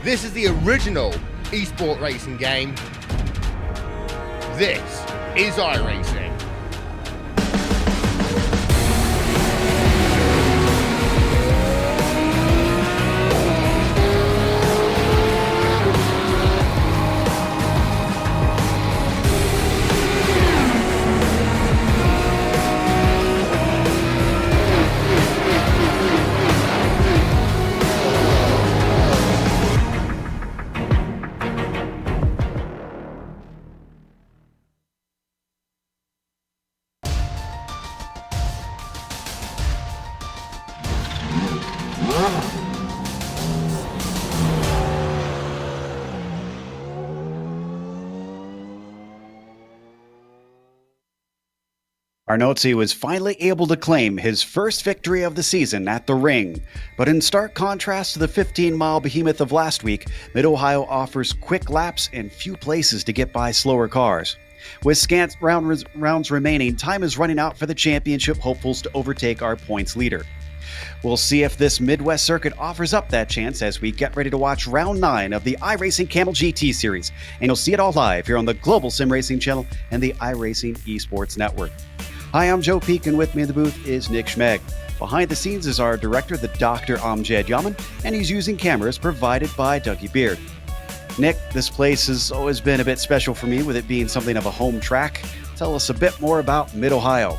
This is the original esport racing game. This is iRacing. Arnozzi was finally able to claim his first victory of the season at the ring, but in stark contrast to the 15-mile behemoth of last week, Mid-Ohio offers quick laps and few places to get by slower cars. With scant rounds remaining, time is running out for the championship hopefuls to overtake our points leader. We'll see if this Midwest circuit offers up that chance as we get ready to watch round 9 of the iRacing Kamel GT series, and you'll see it all live here on the Global Sim Racing channel and the iRacing Esports Network. Hi, I'm Joe Peak, and with me in the booth is Nick Schmeg. Behind the scenes is our director, the Dr. Amjad Yaman, and he's using cameras provided by Dougie Beard. Nick, this place has always been a bit special for me, with it being something of a home track. Tell us a bit more about Mid-Ohio.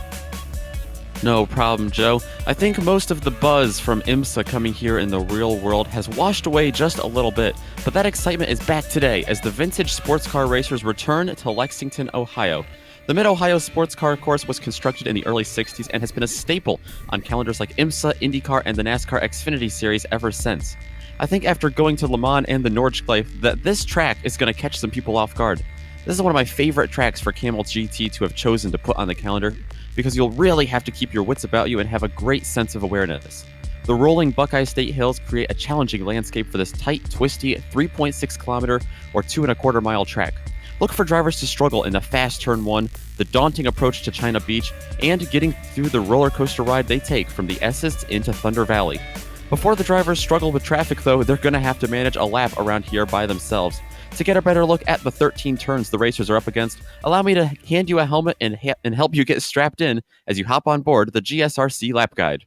No problem, Joe. I think most of the buzz from IMSA coming here in the real world has washed away just a little bit, but that excitement is back today as the vintage sports car racers return to Lexington, Ohio. The Mid-Ohio Sports Car Course was constructed in the early 60s and has been a staple on calendars like IMSA, IndyCar, and the NASCAR Xfinity Series ever since. I think after going to Le Mans and the Nordschleife that this track is going to catch some people off guard. This is one of my favorite tracks for Kamel GT to have chosen to put on the calendar because you'll really have to keep your wits about you and have a great sense of awareness. The rolling Buckeye State Hills create a challenging landscape for this tight, twisty 3.6 kilometer or 2.25 mile track. Look for drivers to struggle in the fast turn 1, the daunting approach to China Beach, and getting through the roller coaster ride they take from the Essex into Thunder Valley. Before the drivers struggle with traffic, though, they're going to have to manage a lap around here by themselves. To get a better look at the 13 turns the racers are up against, allow me to hand you a helmet and help you get strapped in as you hop on board the GSRC Lap Guide.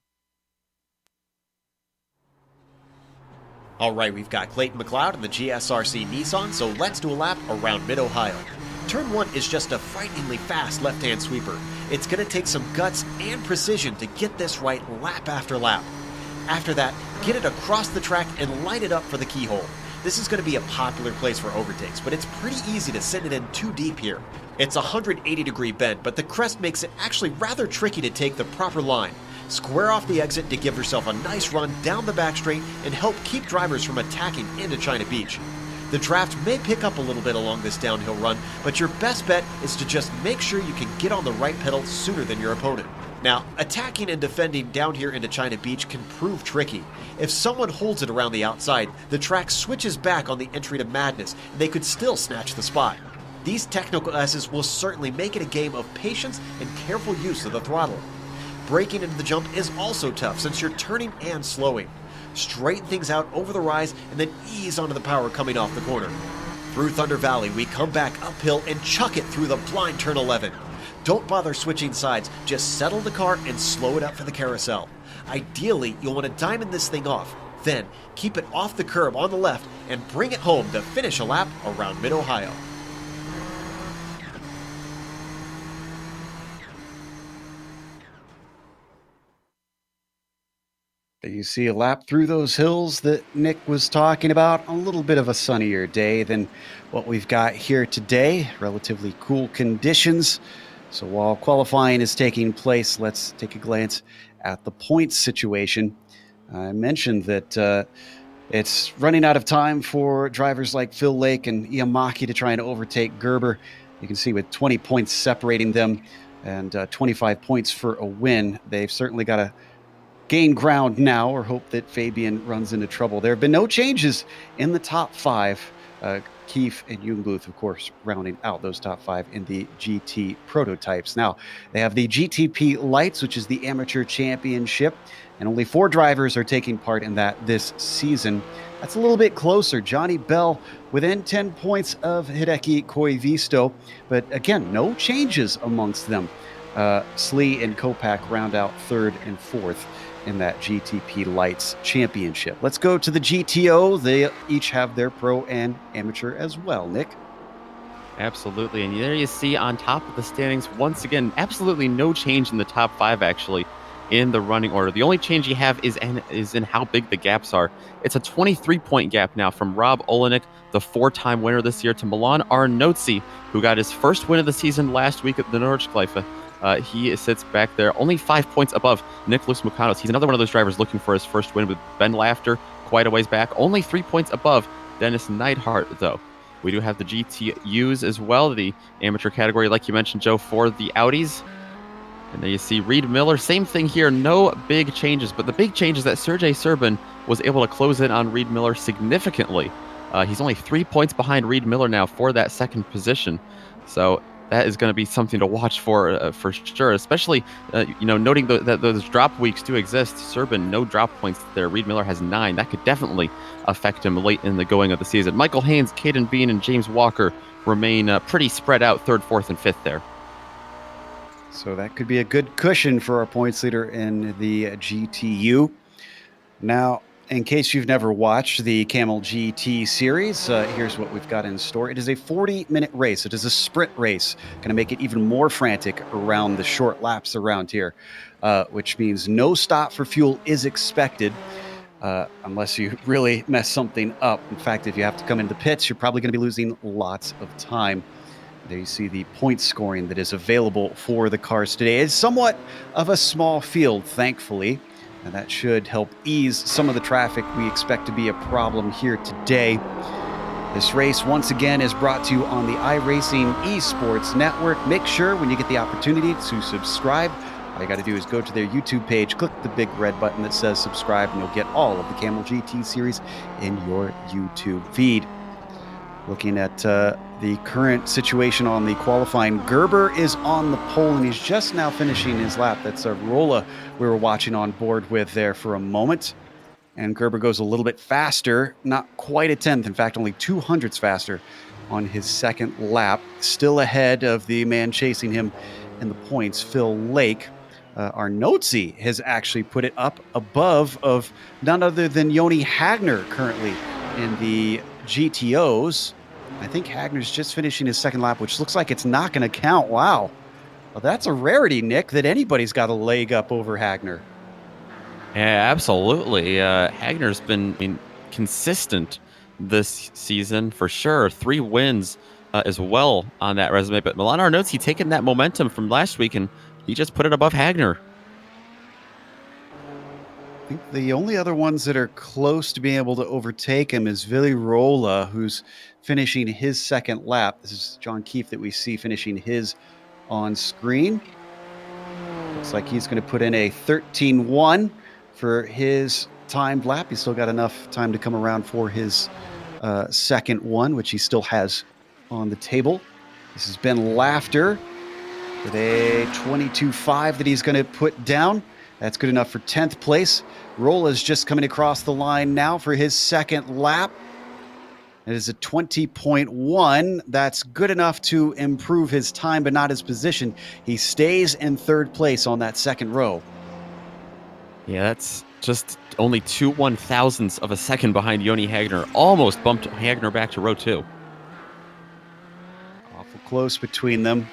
All right, we've got Clayton McLeod in the GSRC Nissan, so let's do a lap around Mid-Ohio. Turn 1 is just a frighteningly fast left-hand sweeper. It's going to take some guts and precision to get this right lap after lap. After that, get it across the track and light it up for the keyhole. This is going to be a popular place for overtakes, but it's pretty easy to send it in too deep here. It's a 180-degree bend, but the crest makes it actually rather tricky to take the proper line. Square off the exit to give yourself a nice run down the back straight and help keep drivers from attacking into China Beach. The draft may pick up a little bit along this downhill run, but your best bet is to just make sure you can get on the right pedal sooner than your opponent. Now, attacking and defending down here into China Beach can prove tricky. If someone holds it around the outside, the track switches back on the entry to Madness, and they could still snatch the spot. These technical S's will certainly make it a game of patience and careful use of the throttle. Braking into the jump is also tough since you're turning and slowing. Straighten things out over the rise and then ease onto the power coming off the corner. Through Thunder Valley, we come back uphill and chuck it through the blind turn 11. Don't bother switching sides, just settle the car and slow it up for the carousel. Ideally, you'll want to diamond this thing off. Then, keep it off the curb on the left and bring it home to finish a lap around Mid-Ohio. You see a lap through those hills that Nick was talking about. A little bit of a sunnier day than what we've got here today. Relatively cool conditions. So while qualifying is taking place, let's take a glance at the points situation. I mentioned that it's running out of time for drivers like Phil Lake and Iamaki to try and overtake Gerber. You can see with 20 points separating them and 25 points for a win. They've certainly got to gain ground now or hope that Fabian runs into trouble. There have been no changes in the top 5 Keefe and Jungbluth, of course, rounding out those top 5 in the GT prototypes. Now, they have the GTP Lights, which is the amateur championship, and only 4 drivers are taking part in that this season. That's a little bit closer. Johnny Bell within 10 points of Hideki Koivisto, but again, no changes amongst them. Slee and Kopak round out 3rd and 4th in that GTP Lights Championship. Let's go to the GTO. They each have their pro and amateur as well, Nick. Absolutely. And there you see on top of the standings, once again, absolutely no change in the top 5, actually, in the running order. The only change you have is in how big the gaps are. It's a 23-point gap now from Rob Olenek, the 4-time winner this year, to Milan Arnozzi, who got his first win of the season last week at the Nordschleife. He sits back there, only 5 points above Nicholas Mukanos. He's another one of those drivers looking for his first win with Ben Laughter quite a ways back. Only 3 points above Dennis Neidhart, though. We do have the GTUs as well, the amateur category, like you mentioned, Joe, for the Audis. And there you see Reed Miller. Same thing here, no big changes. But the big change is that Sergey Serbin was able to close in on Reed Miller significantly. He's only 3 points behind Reed Miller now for that second position. So that is going to be something to watch for sure, especially, noting that those drop weeks do exist. Serbin, no drop points there. Reed Miller has 9. That could definitely affect him late in the going of the season. Michael Haynes, Caden Bean, and James Walker remain pretty spread out 3rd, 4th, and 5th there. So that could be a good cushion for our points leader in the GTU. Now, in case you've never watched the Kamel GT series, here's what we've got in store. It is a 40-minute race. It is a sprint race. Going to make it even more frantic around the short laps around here, which means no stop for fuel is expected unless you really mess something up. In fact, if you have to come into the pits, you're probably going to be losing lots of time. There you see the point scoring that is available for the cars today. It's somewhat of a small field, thankfully, and that should help ease some of the traffic we expect to be a problem here today. This race, once again, is brought to you on the iRacing Esports Network. Make sure when you get the opportunity to subscribe. All you got to do is go to their YouTube page, click the big red button that says subscribe, and you'll get all of the Kamel GT series in your YouTube feed. Looking at the current situation on the qualifying, Gerber is on the pole, and he's just now finishing his lap. That's Rolla we were watching on board with there for a moment. And Gerber goes a little bit faster, not quite a tenth, in fact, only 200ths faster on his second lap. Still ahead of the man chasing him in the points, Phil Lake. Arnozzi has actually put it up above of none other than Joni Hagner currently in the GTOs. I think Hagner's just finishing his second lap, which looks like it's not going to count. Wow. Well, that's a rarity, Nick, that anybody's got a leg up over Hagner. Yeah, absolutely. Hagner's been consistent this season for sure. 3 wins as well on that resume. But Milan Arnozzi taking that momentum from last week, and he just put it above Hagner. I think the only other ones that are close to being able to overtake him is Vili Rolla, who's finishing his second lap. This is John Keefe that we see finishing his on screen. Looks like he's going to put in a 13-1 for his timed lap. He's still got enough time to come around for his second one, which he still has on the table. This has been Laughter with a 22.5 that he's going to put down. That's good enough for 10th place. Rolla's just coming across the line now for his second lap. It is a 20.1. That's good enough to improve his time, but not his position. He stays in 3rd place on that second row. Yeah, that's just only 2 1,000ths of a second behind Joni Hagner. Almost bumped Hagner back to row 2. Awful close between them.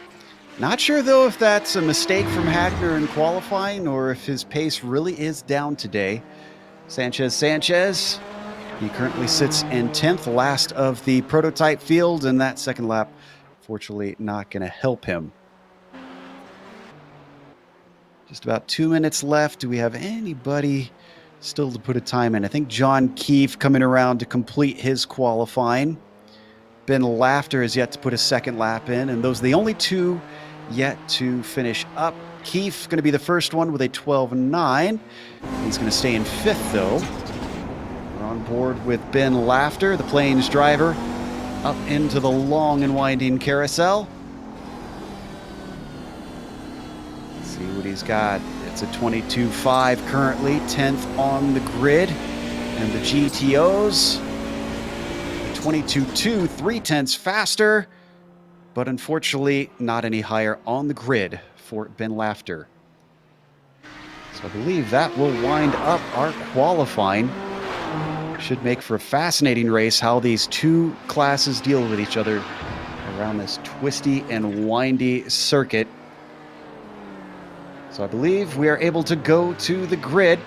Not sure, though, if that's a mistake from Hagner in qualifying or if his pace really is down today. Sanchez. He currently sits in 10th, last of the prototype field, and that second lap, fortunately, not going to help him. Just about 2 minutes left. Do we have anybody still to put a time in? I think John Keefe coming around to complete his qualifying. Ben Laughter is yet to put a second lap in, and those are the only 2 yet to finish up. Keefe going to be the first one with a 12.9. He's going to stay in 5th, though. We're on board with Ben Laughter, the Plains driver. up into the long and winding carousel. Let's see what he's got. It's a 22.5 currently, 10th on the grid. And the GTOs, 22.2, 3/10 faster, but unfortunately not any higher on the grid for Ben Lafter. So I believe that will wind up our qualifying. Should make for a fascinating race how these two classes deal with each other around this twisty and windy circuit. So I believe we are able to go to the grid.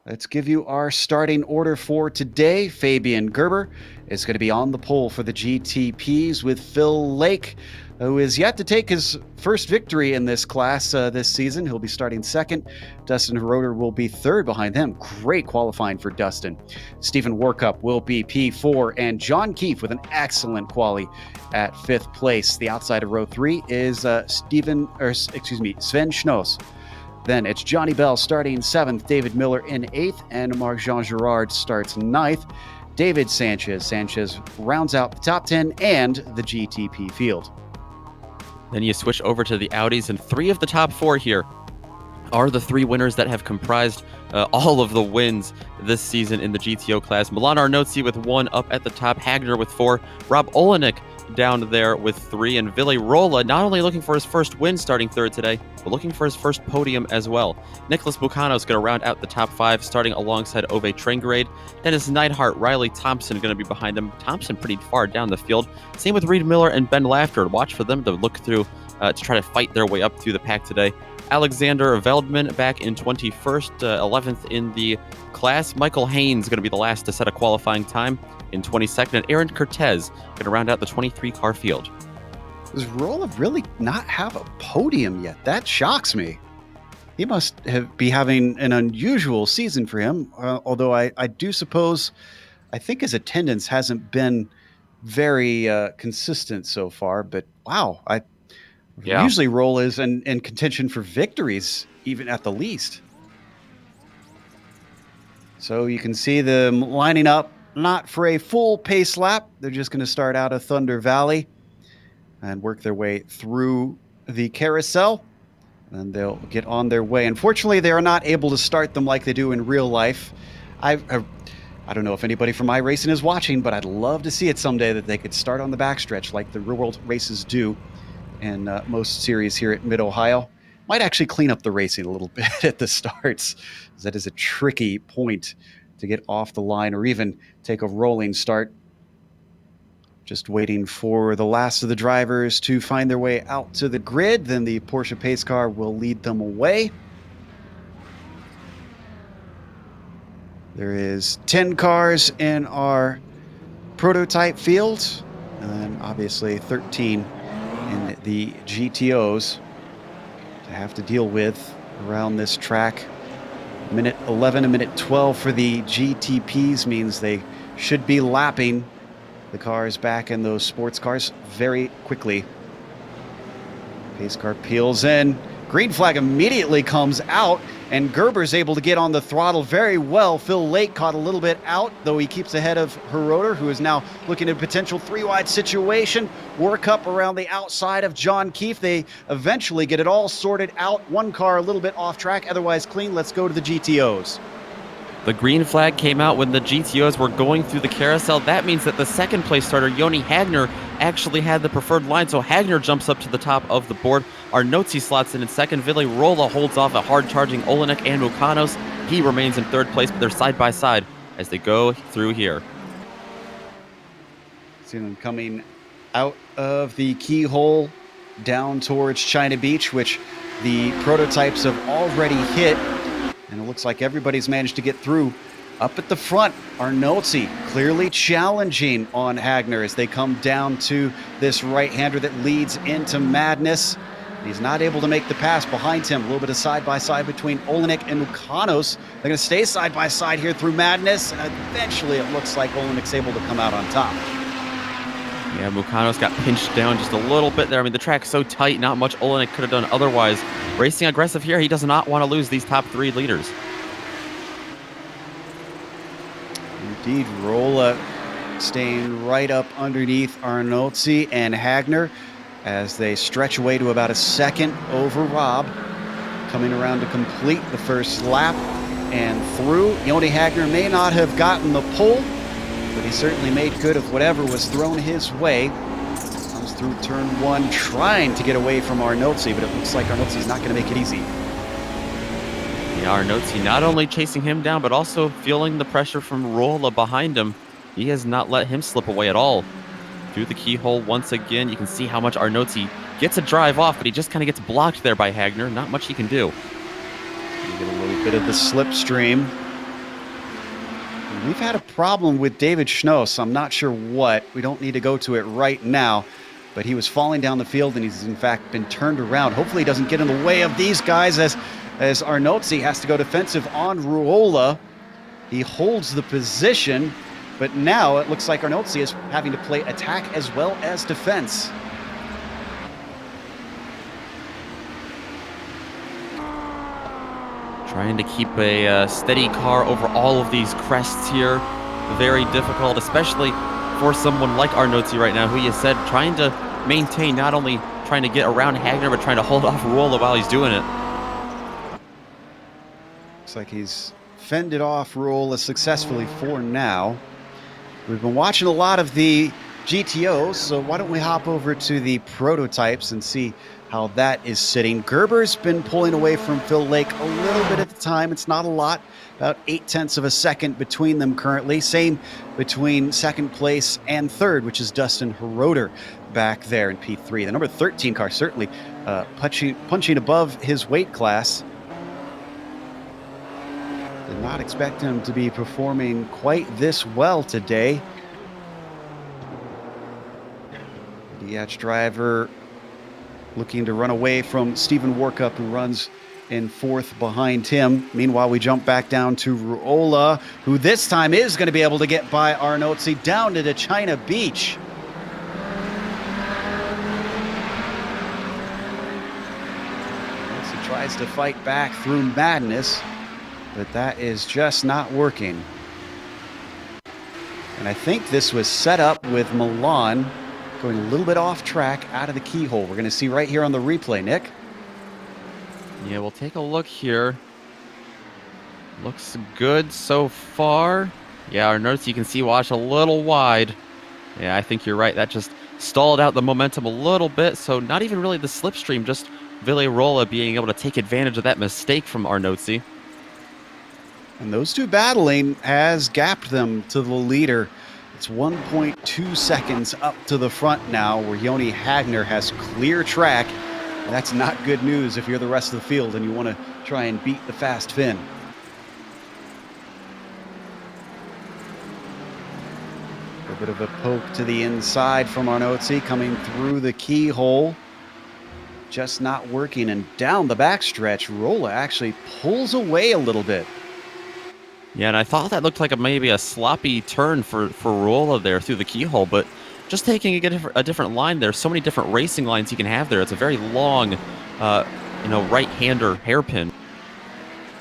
Let's give you our starting order for today. Fabian Gerber is going to be on the pole for the GTPs with Phil Lake, who is yet to take his first victory in this class this season. He'll be starting second. Dustin Herroder will be third behind them. Great qualifying for Dustin. Stephen Warkup will be P4, and John Keefe with an excellent quali at 5th place. The outside of row 3 is Sven Schnoss. Then it's Johnny Bell starting 7th, David Miller in 8th, and Marc-Jean Girard starts 9th. David Sanchez rounds out the top 10 and the GTP field. Then you switch over to the Audis, and 3 of the top 4 here are the 3 winners that have comprised all of the wins this season in the GTO class. Milan Arnozzi with 1 up at the top, Hagner with 4, Rob Olenek down there with 3, and Vili Rolla not only looking for his first win starting 3rd today, but looking for his first podium as well. Nicholas Bucano is going to round out the top 5, starting alongside Ove Trengrade. Dennis Neidhart, Riley Thompson going to be behind him. Thompson pretty far down the field. Same with Reed Miller and Ben Lafter. Watch for them to look through to try to fight their way up through the pack today. Alexander Veldman back in 21st, 11th in the class. Michael Haynes going to be the last to set a qualifying time in 22nd, and Aaron Cortez going to round out the 23-car field. Does Rolla really not have a podium yet? That shocks me. He must be having an unusual season for him, although I do suppose, I think his attendance hasn't been very consistent so far, but wow, usually Rolla is in contention for victories, even at the least. So you can see them lining up, not for a full pace lap. They're just going to start out of Thunder Valley and work their way through the carousel, and they'll get on their way. Unfortunately, they are not able to start them like they do in real life. I don't know if anybody from iRacing is watching, but I'd love to see it someday that they could start on the backstretch like the real world races do in most series here at Mid-Ohio. Might actually clean up the racing a little bit at the starts, as that is a tricky point to get off the line or even take a rolling start. Just waiting for the last of the drivers to find their way out to the grid. Then the Porsche pace car will lead them away. There is 10 cars in our prototype field, and then obviously 13 in the GTOs to have to deal with around this track. Minute 11 and minute 12 for the GTPs means they should be lapping the cars back in those sports cars very quickly. Pace car peels in. Green flag immediately comes out, and Gerber's able to get on the throttle very well. Phil Lake caught a little bit out, though he keeps ahead of Herroder, who is now looking at a potential 3-wide situation. Work up around the outside of John Keefe. They eventually get it all sorted out. One car a little bit off track, otherwise clean. Let's go to the GTOs. The green flag came out when the GTOs were going through the carousel. That means that the second place starter, Yoni Hagner, actually had the preferred line, so Hagner jumps up to the top of the board. Arnozzi slots in second. Vili Rolla holds off a hard-charging Olenek and Mukanos. He remains in third place, but they're side by side as they go through here. See them coming out of the keyhole down towards China Beach, which the prototypes have already hit. And it looks like everybody's managed to get through. Up at the front, Arnozzi clearly challenging on Hagner as they come down to this right-hander that leads into Madness. He's not able to make the pass behind him. A little bit of side-by-side between Olenek and Mukanos. They're going to stay side-by-side here through Madness, and eventually it looks like Olenek's able to come out on top. Yeah, Mukanos got pinched down just a little bit there. I mean, the track's so tight, not much Olenek could have done otherwise. Racing aggressive here. He does not want to lose these top 3 leaders. Indeed, Rolla staying right up underneath Arnolzi and Hagner as they stretch away to about a second over Rob. Coming around to complete the first lap and through. Joni Hagner may not have gotten the pole, but he certainly made good of whatever was thrown his way. Comes through turn one, trying to get away from Arnolzi, but it looks like Arnolzi's not going to make it easy. Yeah, Arnolzi not only chasing him down, but also feeling the pressure from Rolla behind him. He has not let him slip away at all. Through the keyhole once again, you can see how much Arnolzi gets a drive off, but he just kind of gets blocked there by Hagner. Not much he can do. You get a little bit of the slipstream. We've had a problem with David Schnoss. I'm not sure what. We don't need to go to it right now, but he was falling down the field, and he's in fact been turned around. Hopefully he doesn't get in the way of these guys as Arnolzi has to go defensive on Ruola. He holds the position, but now it looks like Arnolzi is having to play attack as well as defense. Trying to keep a steady car over all of these crests here. Very difficult, especially for someone like Arnolzi right now, who you said trying to maintain, not only trying to get around Hagner, but trying to hold off Ruola while he's doing it. Looks like he's fended off Ruola successfully for now. We've been watching a lot of the GTOs, so why don't we hop over to the prototypes and see how that is sitting. Gerber's been pulling away from Phil Lake a little bit at the time. It's not a lot, about 0.8 of a second between them currently. Same between second place and third, which is Dustin Heroder back there in P3. The number 13 car certainly punching above his weight class. Did not expect him to be performing quite this well today. DH driver looking to run away from Stephen Warkup, who runs in fourth behind him. Meanwhile, we jump back down to Ruola, who this time is going to be able to get by Arnolzi down to China Beach. Arnolzi tries to fight back through madness, but that is just not working. And I think this was set up with Milan going a little bit off track out of the keyhole. We're going to see right here on the replay, Nick. Yeah, we'll take a look here. Looks good so far. Yeah, Arnolzi, you can see, watch a little wide. Yeah, I think you're right. That just stalled out the momentum a little bit. So not even really the slipstream, just Villarola being able to take advantage of that mistake from Arnolzi. And those two battling has gapped them to the leader. It's 1.2 seconds up to the front now, where Joni Hagner has clear track. And that's not good news if you're the rest of the field and you want to try and beat the fast Finn. A bit of a poke to the inside from Arnolzi coming through the keyhole. Just not working, and down the backstretch, Rolla actually pulls away a little bit. Yeah, and I thought that looked like maybe a sloppy turn for Rolla there through the keyhole, but just taking a different line there. So many different racing lines you can have there. It's a very long, right-hander hairpin.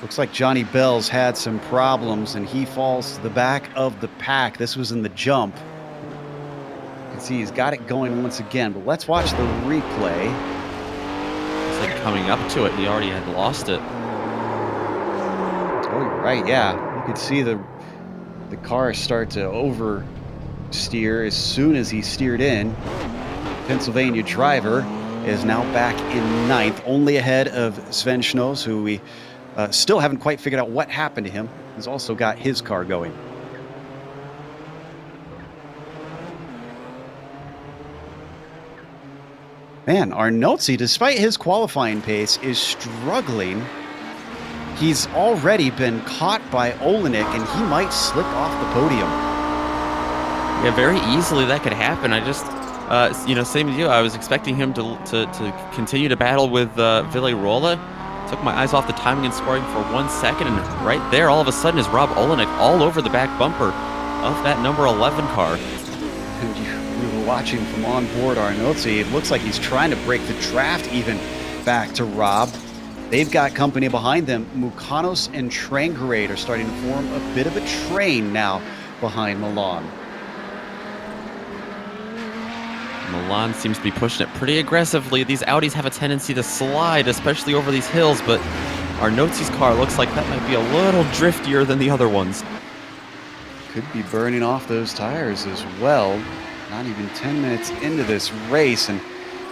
Looks like Johnny Bell's had some problems, and he falls to the back of the pack. This was in the jump. You can see he's got it going once again, but let's watch the replay. It's like coming up to it, he already had lost it. Oh, you're right, yeah. You could see the car start to oversteer as soon as he steered in. Pennsylvania driver is now back in ninth, only ahead of Sven Schnoss, who we still haven't quite figured out what happened to him. He's also got his car going. Man, Arnolzi, despite his qualifying pace, is struggling. He's already been caught by Olenek, and he might slip off the podium. Yeah, very easily that could happen. I just, same as you, I was expecting him to continue to battle with Villarola. Took my eyes off the timing and scoring for 1 second, and right there, all of a sudden, is Rob Olenek all over the back bumper of that number 11 car. We were watching from on board Arnolzi. It looks like he's trying to break the draft even back to Rob. They've got company behind them. Mukanos and Trangerade are starting to form a bit of a train now behind Milan. Milan seems to be pushing it pretty aggressively. These Audis have a tendency to slide, especially over these hills, but Arnotzi's car looks like that might be a little driftier than the other ones. Could be burning off those tires as well. Not even 10 minutes into this race, and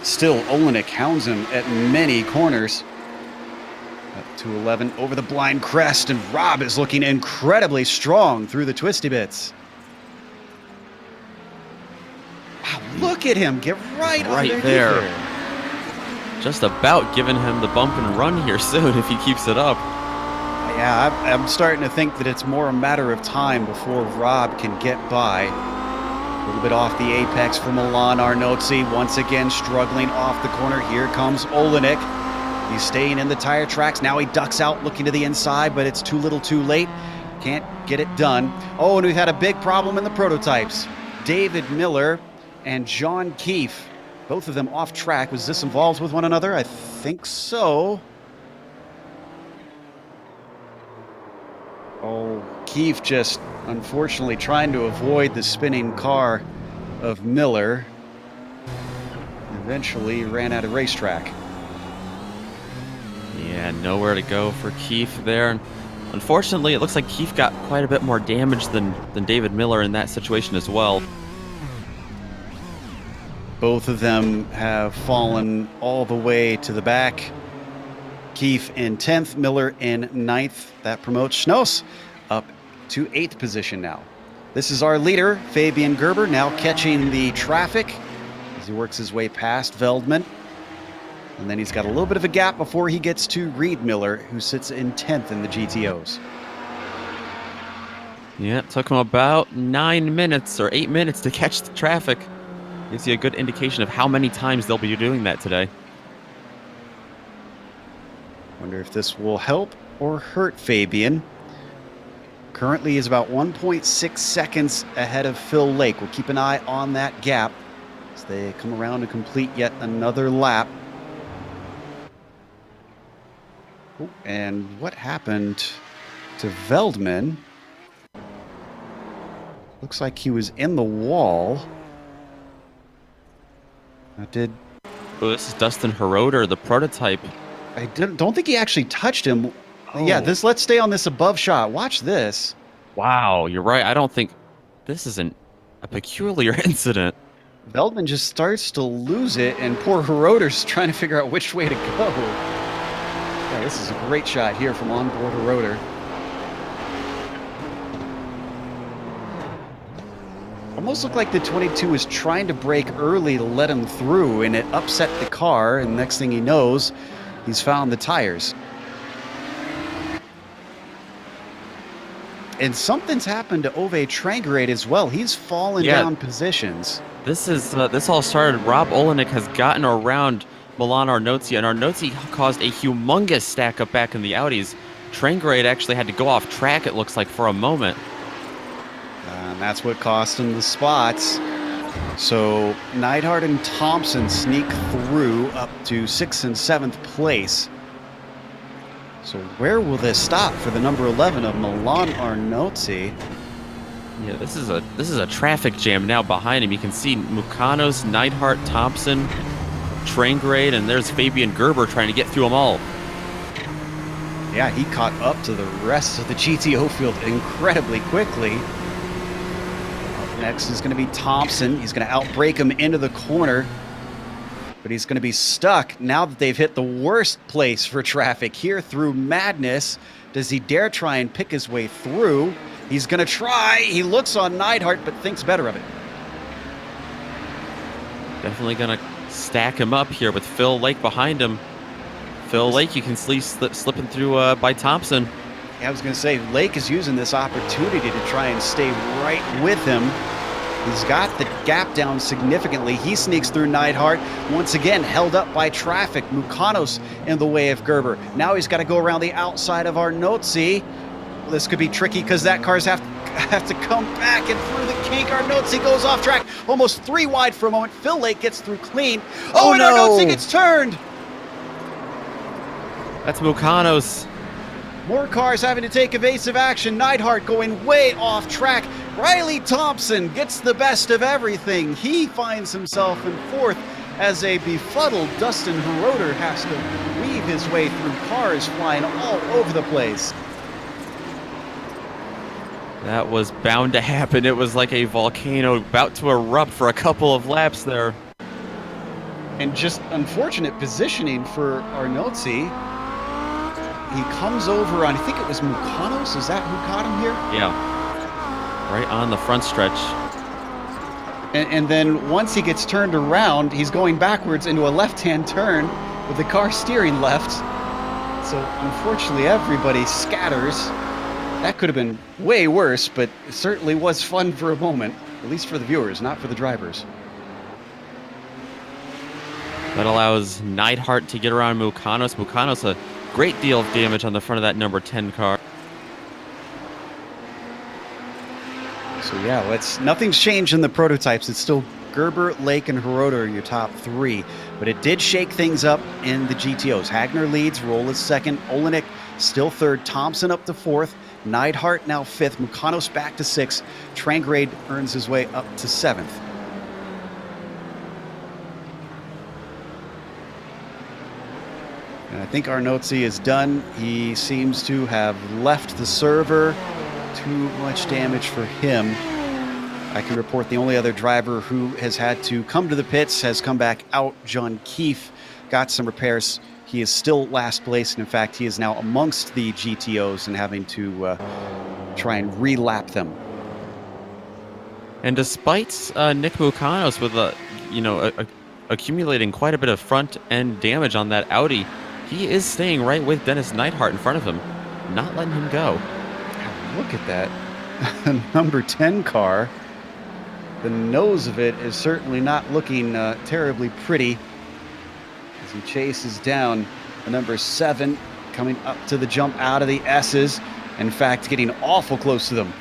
still Olenek hounds him at many corners. Up to 11 over the blind crest, and Rob is looking incredibly strong through the twisty bits. Wow, look at him get right underneath there. Just about giving him the bump and run here soon if he keeps it up. Yeah, I'm starting to think that it's more a matter of time before Rob can get by. A little bit off the apex for Milan Arnotzi, once again struggling off the corner. Here comes Olenek. He's staying in the tire tracks. Now he ducks out looking to the inside, but it's too little too late. Can't get it done. Oh, and we've had a big problem in the prototypes. David Miller and John Keefe, both of them off track. Was this involved with one another? I think so. Oh, Keefe just unfortunately trying to avoid the spinning car of Miller. Eventually ran out of racetrack. Yeah, nowhere to go for Keefe there. And unfortunately, it looks like Keefe got quite a bit more damage than David Miller in that situation as well. Both of them have fallen all the way to the back. Keefe in 10th, Miller in 9th. That promotes Schnoss up to 8th position now. This is our leader, Fabian Gerber, now catching the traffic as he works his way past Veldman. And then he's got a little bit of a gap before he gets to Reed Miller, who sits in 10th in the GTOs. Yeah, it took him about 9 minutes or 8 minutes to catch the traffic. Gives you a good indication of how many times they'll be doing that today. Wonder if this will help or hurt Fabian. Currently is about 1.6 seconds ahead of Phil Lake. We'll keep an eye on that gap as they come around to complete yet another lap. Oh, and what happened to Veldman? Looks like he was in the wall. Oh, this is Dustin Heroder, the prototype. I don't think he actually touched him. Oh. Yeah, let's stay on this above shot. Watch this. Wow, you're right. I don't think this is a peculiar incident. Veldman just starts to lose it, and poor Heroder's trying to figure out which way to go. Yeah, this is a great shot here from onboard Heroder. Almost looked like the 22 was trying to brake early to let him through, and it upset the car, and next thing he knows, he's found the tires. And something's happened to Ove Trangerade as well. He's fallen down positions. This all started. Rob Olenek has gotten around Milan Arnotzi, and Arnotzi caused a humongous stack up back in the Audis. Trangerade actually had to go off track, it looks like, for a moment. And that's what cost him the spots. So Neidhart and Thompson sneak through up to 6th and 7th place. So where will this stop for the number 11 of Milan Arnotzi? Yeah, this is a traffic jam now behind him. You can see Mukanos, Neidhart, Thompson, Trangerade, and there's Fabian Gerber trying to get through them all. Yeah, he caught up to the rest of the GTO field incredibly quickly. Next is going to be Thompson. He's going to outbrake him into the corner, but he's going to be stuck now that they've hit the worst place for traffic here through Madness. Does he dare try and pick his way through? He's going to try. He looks on Neidhart, but thinks better of it. Definitely going to stack him up here with Phil Lake behind him. Phil Lake, you can see slipping through by Thompson. I was going to say, Lake is using this opportunity to try and stay right with him. He's got the gap down significantly. He sneaks through Neidhart. Once again, held up by traffic. Mukanos in the way of Gerber. Now he's got to go around the outside of Arnotzi. This could be tricky because that car's have to come back and through the kink. Arnotzi goes off track. Almost 3 wide for a moment. Phil Lake gets through clean. Oh, and no! Arnotzi gets turned. That's Mukanos. More cars having to take evasive action. Neidhart going way off track. Riley Thompson gets the best of everything. He finds himself in fourth as a befuddled Dustin Heroder has to weave his way through cars flying all over the place. That was bound to happen. It was like a volcano about to erupt for a couple of laps there. And just unfortunate positioning for Arnozzi. He comes over on, I think it was Mukanos. Is that who caught him here? Yeah. Right on the front stretch. And then once he gets turned around, he's going backwards into a left-hand turn with the car steering left. So unfortunately, everybody scatters. That could have been way worse, but it certainly was fun for a moment, at least for the viewers, not for the drivers. That allows Neidhart to get around Mukanos. Mukanos, a great deal of damage on the front of that number 10 car. So yeah, nothing's changed in the prototypes. It's still Gerber, Lake, and Heroder are your top three. But it did shake things up in the GTOs. Hagner leads, Roll is second, Olenek still third, Thompson up to fourth, Neidhart now fifth, Mukanos back to sixth, Trangrade earns his way up to seventh. And I think Arnozzi is done. He seems to have left the server. Too much damage for him. I can report the only other driver who has had to come to the pits has come back out. John Keefe got some repairs. He is still last place, and in fact, he is now amongst the GTOs and having to try and relap them. And despite Nick Mukanos with accumulating quite a bit of front end damage on that Audi, he is staying right with Dennis Neidhart in front of him, not letting him go. Look at that number 10 car. The nose of it is certainly not looking terribly pretty as he chases down the number 7, coming up to the jump out of the S's. In fact, getting awful close to them.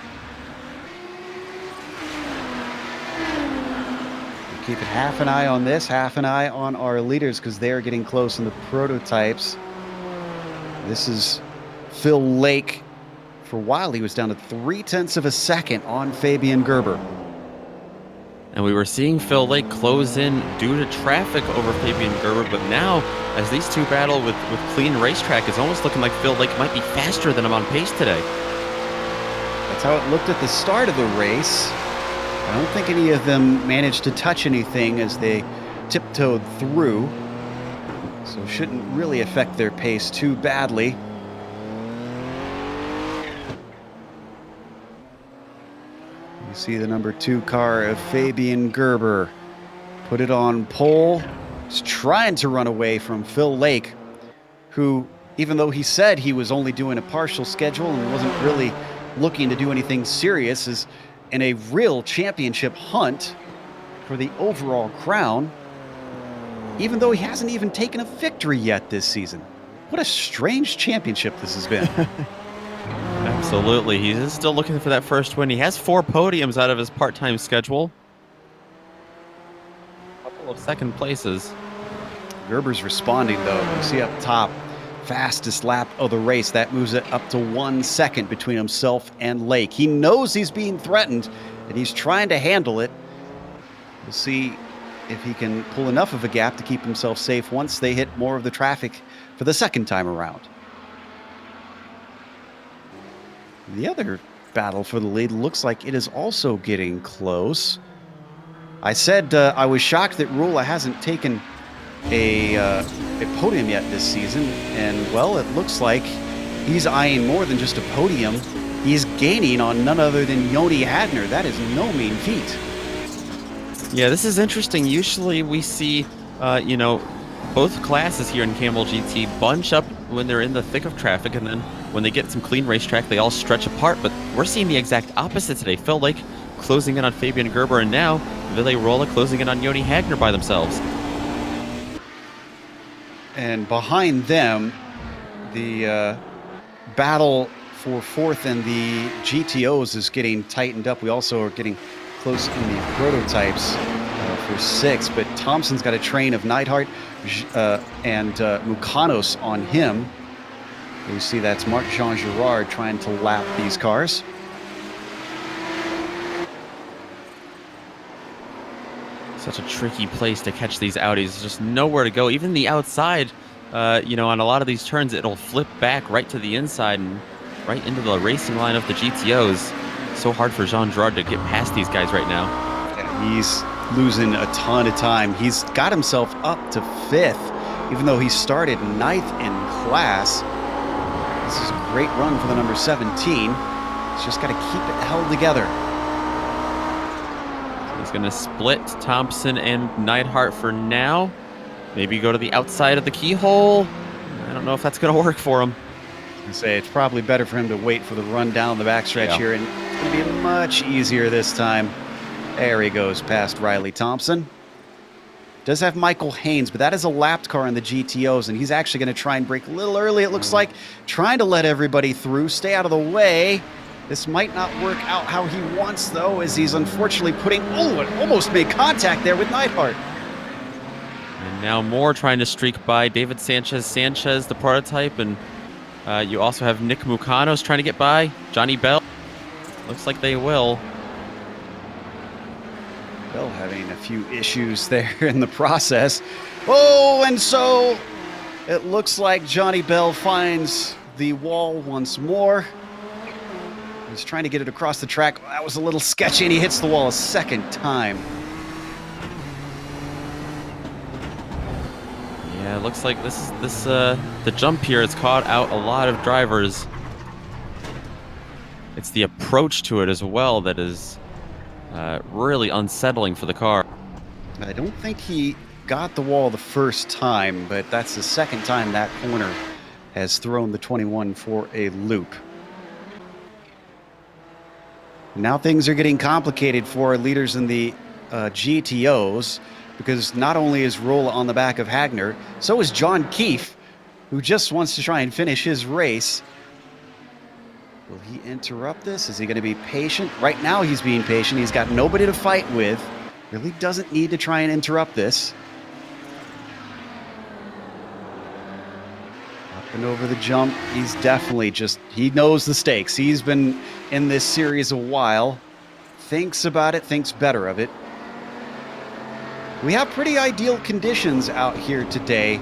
We'll keep half an eye on this, half an eye on our leaders because they're getting close in the prototypes. This is Phil Lake. For a while, he was down to 0.3 of a second on Fabian Gerber. And we were seeing Phil Lake close in due to traffic over Fabian Gerber, but now, as these two battle with clean racetrack, it's almost looking like Phil Lake might be faster than him on pace today. That's how it looked at the start of the race. I don't think any of them managed to touch anything as they tiptoed through, so shouldn't really affect their pace too badly. You see the number 2 car of Fabian Gerber put it on pole. He's trying to run away from Phil Lake, who, even though he said he was only doing a partial schedule and wasn't really looking to do anything serious, is in a real championship hunt for the overall crown, even though he hasn't even taken a victory yet this season. What a strange championship this has been. Absolutely. He's still looking for that first win. He has 4 podiums out of his part-time schedule. A couple of second places. Gerber's responding, though. You see up top, fastest lap of the race. That moves it up to 1 second between himself and Lake. He knows he's being threatened, and he's trying to handle it. We'll see if he can pull enough of a gap to keep himself safe once they hit more of the traffic for the second time around. The other battle for the lead looks like it is also getting close. I said I was shocked that Rula hasn't taken a podium yet this season, and well, it looks like he's eyeing more than just a podium. He's gaining on none other than Joni Hagner. That is no mean feat. Yeah, this is interesting. Usually we see, both classes here in Kamel GT bunch up when they're in the thick of traffic, and then when they get some clean racetrack, they all stretch apart. But we're seeing the exact opposite today. Phil Lake closing in on Fabian Gerber, and now Ville Rolla closing in on Joni Hagner by themselves. And behind them, the battle for fourth in the GTOs is getting tightened up. We also are getting close in the prototypes for 6, but Thompson's got a train of Neidhart and Mukanos on him. You see that's Marc-Jean Girard trying to lap these cars. Such a tricky place to catch these Audis. Just nowhere to go. Even the outside, on a lot of these turns, it'll flip back right to the inside and right into the racing line of the GTOs. So hard for Jean Girard to get past these guys right now. Yeah, he's losing a ton of time. He's got himself up to 5th, even though he started 9th in class. This is a great run for the number 17. He's just got to keep it held together. He's going to split Thompson and Neidhart for now. Maybe go to the outside of the keyhole. I don't know if that's going to work for him. I say it's probably better for him to wait for the run down the backstretch here, and it's going to be much easier this time. There he goes past Riley Thompson. Does have Michael Haynes, but that is a lapped car in the GTOs, and he's actually going to try and brake a little early, it looks like, trying to let everybody through, stay out of the way. This might not work out how he wants, though, as he's unfortunately putting... Oh, it almost made contact there with Neidhart. And now Moore trying to streak by David Sanchez, the prototype, and you also have Nick Mucanos trying to get by. Johnny Bell. Looks like they will. Bell having a few issues there in the process. Oh, and so it looks like Johnny Bell finds the wall once more. He's trying to get it across the track. That was a little sketchy, and he hits the wall a second time. Yeah, it looks like the jump here has caught out a lot of drivers. It's the approach to it as well that is really unsettling for the car. I don't think he got the wall the first time, but that's the second time that corner has thrown the 21 for a loop. Now things are getting complicated for our leaders in the GTOs, because not only is Rolla on the back of Hagner, so is John Keefe, who just wants to try and finish his race. Will he interrupt this? Is he going to be patient? Right now he's being patient. He's got nobody to fight with. Really doesn't need to try and interrupt this. Up and over the jump. He's definitely he knows the stakes. He's been in this series a while. Thinks about it, thinks better of it. We have pretty ideal conditions out here today.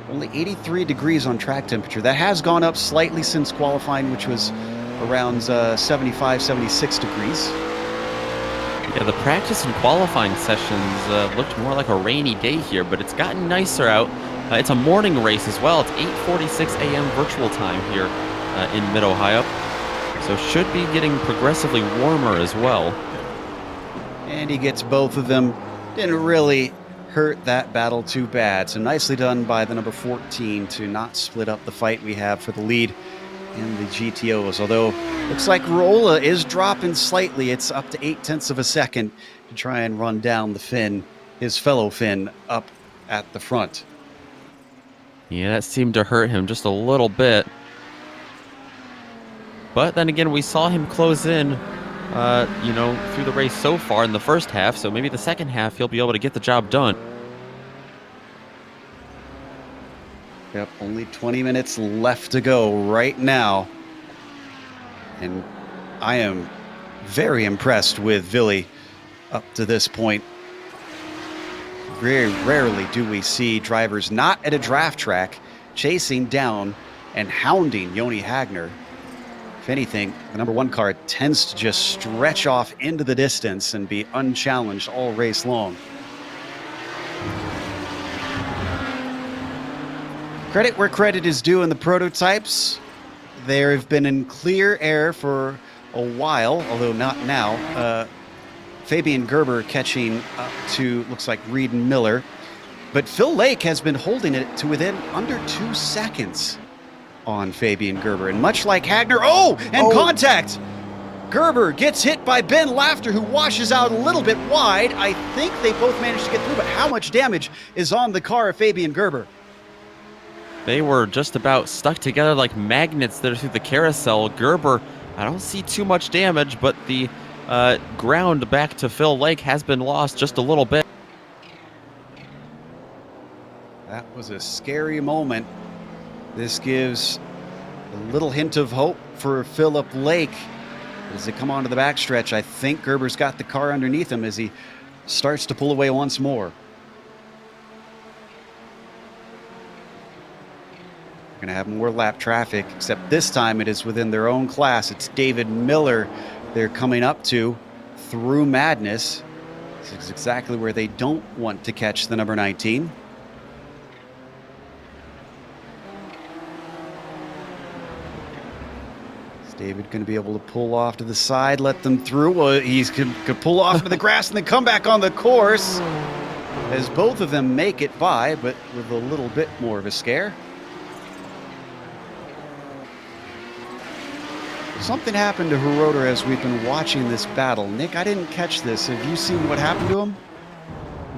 Only 83 degrees on track temperature. That has gone up slightly since qualifying, which was around 75, 76 degrees. Yeah, the practice and qualifying sessions looked more like a rainy day here, but it's gotten nicer out. It's a morning race as well. It's 8:46 a.m. virtual time here in Mid-Ohio. So should be getting progressively warmer as well. And he gets both of them. Didn't really hurt that battle too bad. So nicely done by the number 14 to not split up the fight we have for the lead in the GTOs. Although looks like Rolla is dropping slightly. It's up to 0.8 of a second to try and run down the Finn, his fellow Finn, up at the front. Yeah, that seemed to hurt him just a little bit. But then again, we saw him close in, through the race so far in the first half. So maybe the second half he'll be able to get the job done. Yep, only 20 minutes left to go right now. And I am very impressed with Vili up to this point. Very rarely do we see drivers not at a draft track chasing down and hounding Joni Hagner. If anything, the number 1 car tends to just stretch off into the distance and be unchallenged all race long. Credit where credit is due in the prototypes. They have been in clear air for a while, although not now. Fabian Gerber catching up to, looks like, Reed Miller. But Phil Lake has been holding it to within under 2 seconds on Fabian Gerber. And much like Hagner, contact! Gerber gets hit by Ben Lafter, who washes out a little bit wide. I think they both managed to get through, but how much damage is on the car of Fabian Gerber? They were just about stuck together like magnets there through the carousel. Gerber, I don't see too much damage, but the ground back to Phil Lake has been lost just a little bit. That was a scary moment. This gives a little hint of hope for Philip Lake as they come onto the backstretch. I think Gerber's got the car underneath him as he starts to pull away once more. We're going to have more lap traffic, except this time it is within their own class. It's David Miller they're coming up to through Madness. This is exactly where they don't want to catch the number 19. Is David going to be able to pull off to the side, let them through? Well, he's going to pull off into the grass and then come back on the course as both of them make it by, but with a little bit more of a scare. Something happened to Hiroder as we've been watching this battle. Nick, I didn't catch this. Have you seen what happened to him?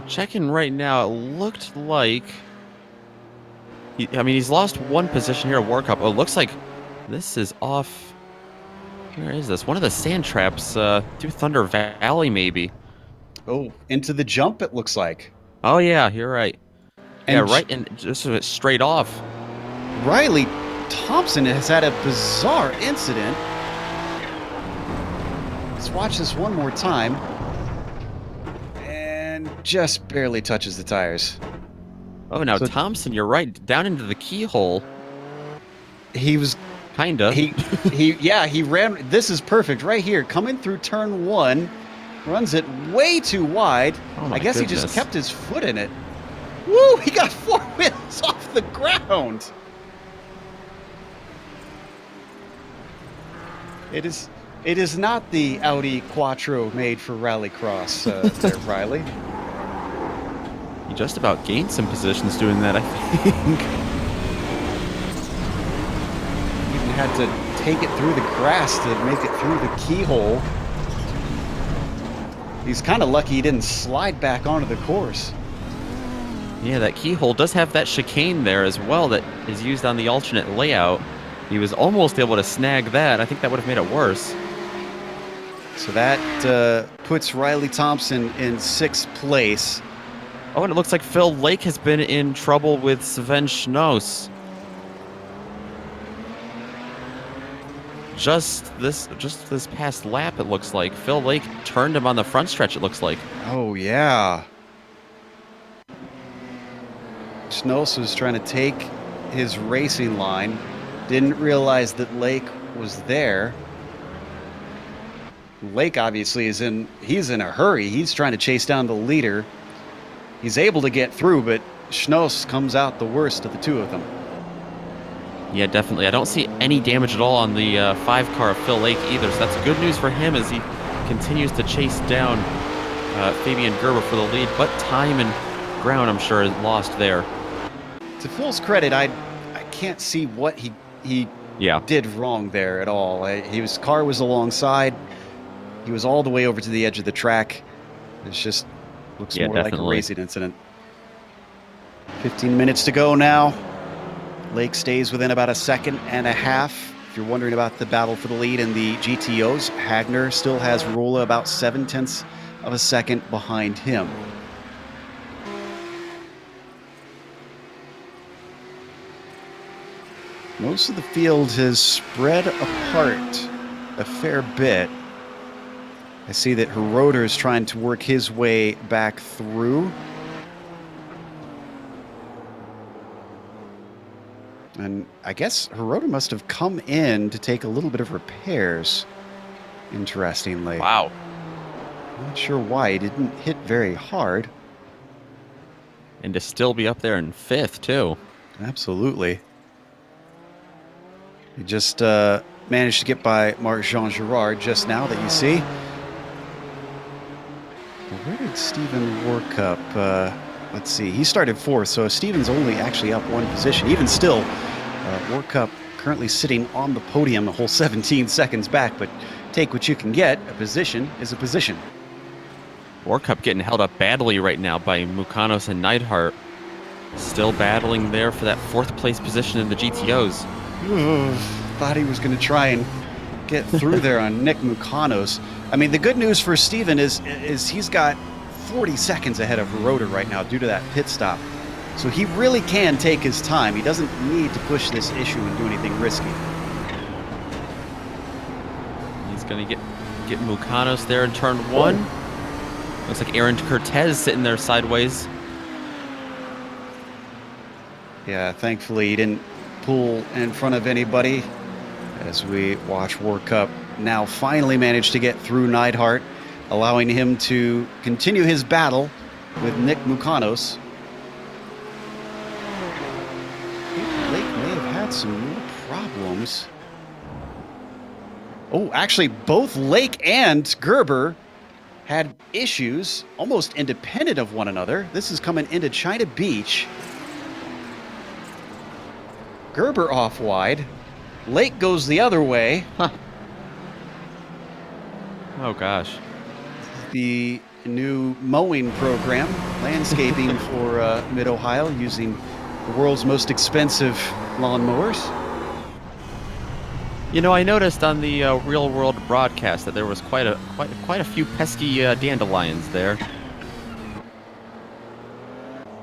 Checking right now, it looked like... he's lost one position here at World Cup. Oh, it looks like this is off... Where is this? One of the sand traps through Thunder Valley, maybe. Oh, into the jump, it looks like. Oh, yeah, you're right. And yeah, right, and just straight off. Riley Thompson has had a bizarre incident. Let's watch this one more time. And just barely touches the tires. Oh, now So- Thompson, you're right. Down into the keyhole. He was, Kinda. he ran, this is perfect right here. Coming through turn 1, runs it way too wide. Oh my I guess he just goodness. kept his foot in it. Woo, he got 4 wheels off the ground. It is not the Audi Quattro made for rallycross, there, Riley. He just about gained some positions doing that, I think. Even had to take it through the grass to make it through the keyhole. He's kind of lucky he didn't slide back onto the course. Yeah, that keyhole does have that chicane there as well that is used on the alternate layout. He was almost able to snag that. I think that would have made it worse. So that puts Riley Thompson in 6th place. Oh, and it looks like Phil Lake has been in trouble with Sven Schnoss. Just this past lap, it looks like. Phil Lake turned him on the front stretch, it looks like. Oh, yeah. Schnoss was trying to take his racing line. Didn't realize that Lake was there. Lake obviously he's in a hurry. He's trying to chase down the leader. He's able to get through, but Schnoss comes out the worst of the two of them. Yeah, definitely. I don't see any damage at all on the 5 car of Phil Lake either, so that's good news for him as he continues to chase down Fabian Gerber for the lead, but time and ground, I'm sure, is lost there. To Phil's credit, I can't see what he Yeah. did wrong there at all. His car was alongside. He was all the way over to the edge of the track. It just looks Yeah, more like a definitely. racing incident. 15 minutes to go now. Lake stays within about a second and a half. If you're wondering about the battle for the lead in the GTOs, Hagner still has Rolla about 0.7 of a second behind him. Most of the field has spread apart a fair bit. I see that Hiroder is trying to work his way back through. And I guess Hiroder must have come in to take a little bit of repairs, interestingly. Wow. Not sure why. He didn't hit very hard. And to still be up there in 5th, too. Absolutely. He just managed to get by Marc-Jean Girard just now that you see. Well, where did Steven Workup? Let's see. He started 4th, so Steven's only actually up 1 position. Even still, Workup currently sitting on the podium a whole 17 seconds back, but take what you can get. A position is a position. Workup getting held up badly right now by Mukanos and Neidhart. Still battling there for that 4th place position in the GTOs. Thought he was going to try and get through there on Nick Mukanos. I mean, the good news for Steven is he's got 40 seconds ahead of Hiroder right now due to that pit stop. So he really can take his time. He doesn't need to push this issue and do anything risky. He's going to get Mukanos there in turn 1. Looks like Aaron Cortez sitting there sideways. Yeah, thankfully he didn't pull in front of anybody as we watch World Cup now finally manage to get through Neidhart, allowing him to continue his battle with Nick Mukanos. I think Lake may have had some more problems. Oh, actually, both Lake and Gerber had issues almost independent of one another. This is coming into China Beach. Gerber off wide. Lake goes the other way. Huh. Oh, gosh. The new mowing program, landscaping for Mid-Ohio, using the world's most expensive lawnmowers. You know, I noticed on the real world broadcast that there was quite a few pesky dandelions there.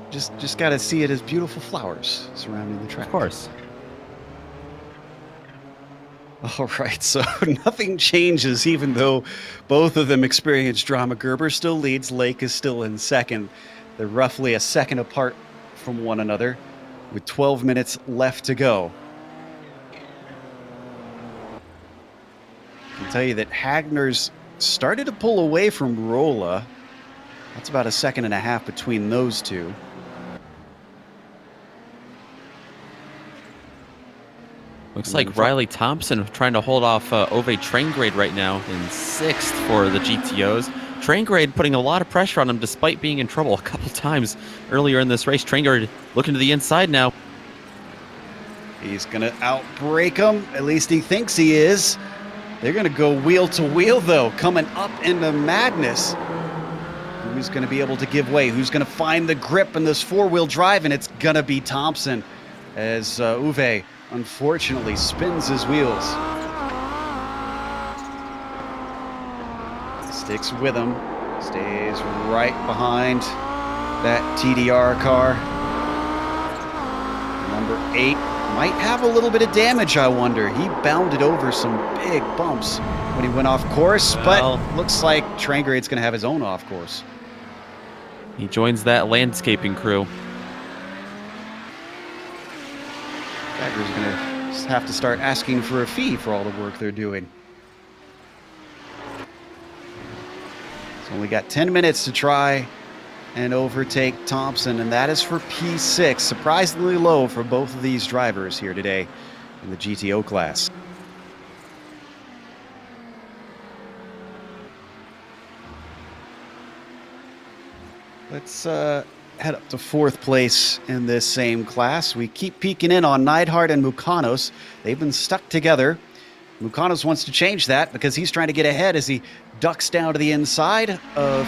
Just got to see it as beautiful flowers surrounding the track. Of course. All right, so nothing changes, even though both of them experience drama. Gerber still leads. Lake is still in second. They're roughly a second apart from one another with 12 minutes left to go. I can tell you that Hagner's started to pull away from Rolla. That's about a second and a half between those two. Looks like Riley Thompson trying to hold off Ove Traingrade right now in sixth for the GTOs. Traingrade putting a lot of pressure on him despite being in trouble a couple times earlier in this race. Traingrade looking to the inside now. He's going to outbrake him. At least he thinks he is. They're going to go wheel to wheel, though, coming up into madness. Who's going to be able to give way? Who's going to find the grip in this four-wheel drive? And it's going to be Thompson as Uwe unfortunately spins his wheels. Sticks with him. Stays right behind that TDR car. Number 8 might have a little bit of damage, I wonder. He bounded over some big bumps when he went off course, but looks like Traingrade's going to have his own off course. He joins that landscaping crew. Bagger's going to have to start asking for a fee for all the work they're doing. He's only got 10 minutes to try and overtake Thompson, and that is for P6. Surprisingly low for both of these drivers here today in the GTO class. Let's head up to 4th place in this same class. We keep peeking in on Neidhart and Mukanos. They've been stuck together. Mukanos wants to change that because he's trying to get ahead as he ducks down to the inside of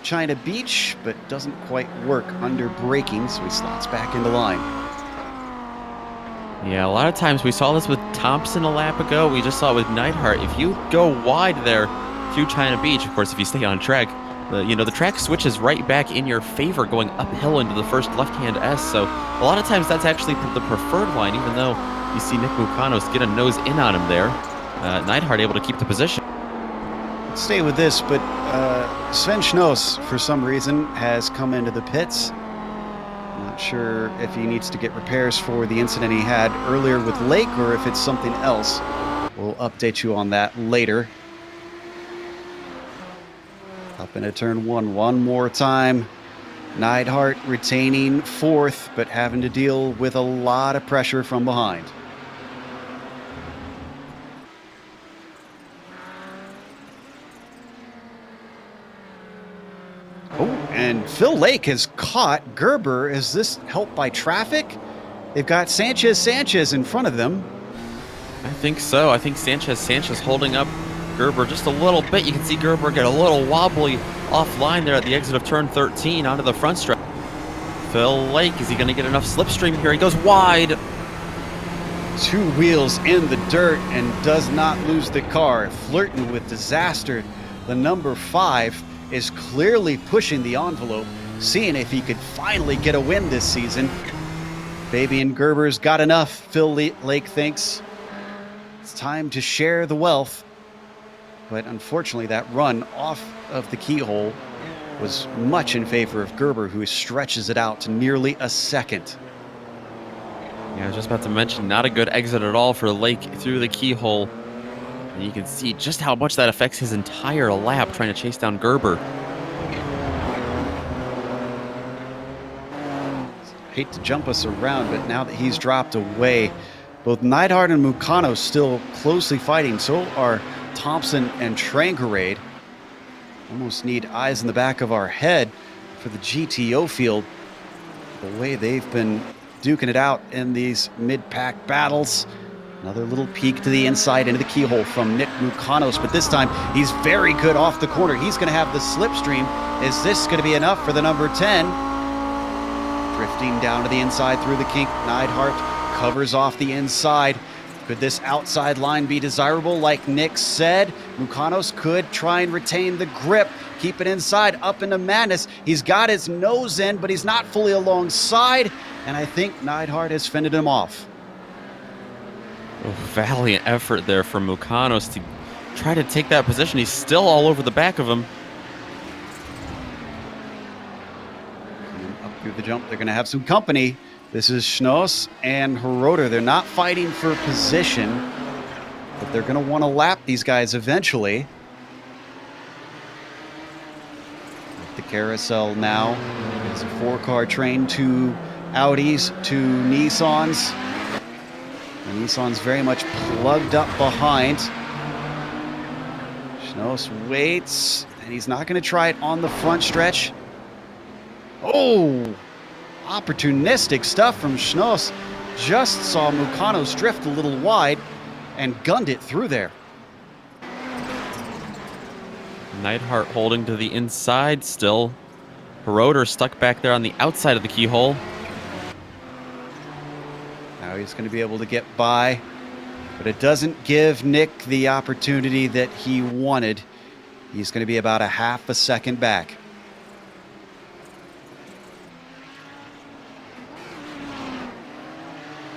China Beach, but doesn't quite work under braking, so he slots back into line. Yeah, a lot of times we saw this with Thompson a lap ago. We just saw it with Neidhart. If you go wide there through China Beach, of course, if you stay on track, the track switches right back in your favor going uphill into the first left-hand S. So a lot of times that's actually the preferred line, even though you see Nick Mukanos get a nose in on him there. Neidhart able to keep the position. Let's stay with this, but Sven Schnoss, for some reason, has come into the pits. Not sure if he needs to get repairs for the incident he had earlier with Lake or if it's something else. We'll update you on that later. Up into turn 1 more time. Neidhart retaining 4th, but having to deal with a lot of pressure from behind. Oh, and Phil Lake has caught Gerber. Is this helped by traffic? They've got Sanchez in front of them. I think so. I think Sanchez holding up Gerber just a little bit. You can see Gerber get a little wobbly offline there at the exit of turn 13 onto the front stretch. Phil Lake, is he going to get enough slipstream here? He goes wide. 2 wheels in the dirt and does not lose the car. Flirting with disaster. The number 5 is clearly pushing the envelope, seeing if he could finally get a win this season. Fabian Gerber's got enough, Phil Lake thinks. It's time to share the wealth. But unfortunately, that run off of the keyhole was much in favor of Gerber, who stretches it out to nearly a second. Yeah, I was just about to mention, not a good exit at all for Lake through the keyhole. And you can see just how much that affects his entire lap trying to chase down Gerber. Hate to jump us around, but now that he's dropped away, both Neidhart and Mukano still closely fighting. So are Thompson and Trangerade. Almost need eyes in the back of our head for the GTO field. The way they've been duking it out in these mid-pack battles. Another little peek to the inside into the keyhole from Nick Mukanos, but this time he's very good off the corner. He's going to have the slipstream. Is this going to be enough for the number 10? Drifting down to the inside through the kink. Neidhart covers off the inside. Could this outside line be desirable? Like Nick said, Mukanos could try and retain the grip, keep it inside, up into Madness. He's got his nose in, but he's not fully alongside, and I think Neidhart has fended him off. A valiant effort there from Mukanos to try to take that position. He's still all over the back of him. Up through the jump, they're going to have some company. This is Schnoss and Heroder. They're not fighting for position, but they're going to want to lap these guys eventually. The carousel now is a 4-car train, 2 Audis, 2 Nissans. The Nissan's very much plugged up behind. Schnoss waits, and he's not going to try it on the front stretch. Oh! Opportunistic stuff from Schnoss. Just saw Mukanos drift a little wide and gunned it through there. Neidhart holding to the inside still. Heroder stuck back there on the outside of the keyhole. Now he's going to be able to get by, but it doesn't give Nick the opportunity that he wanted. He's going to be about a half a second back.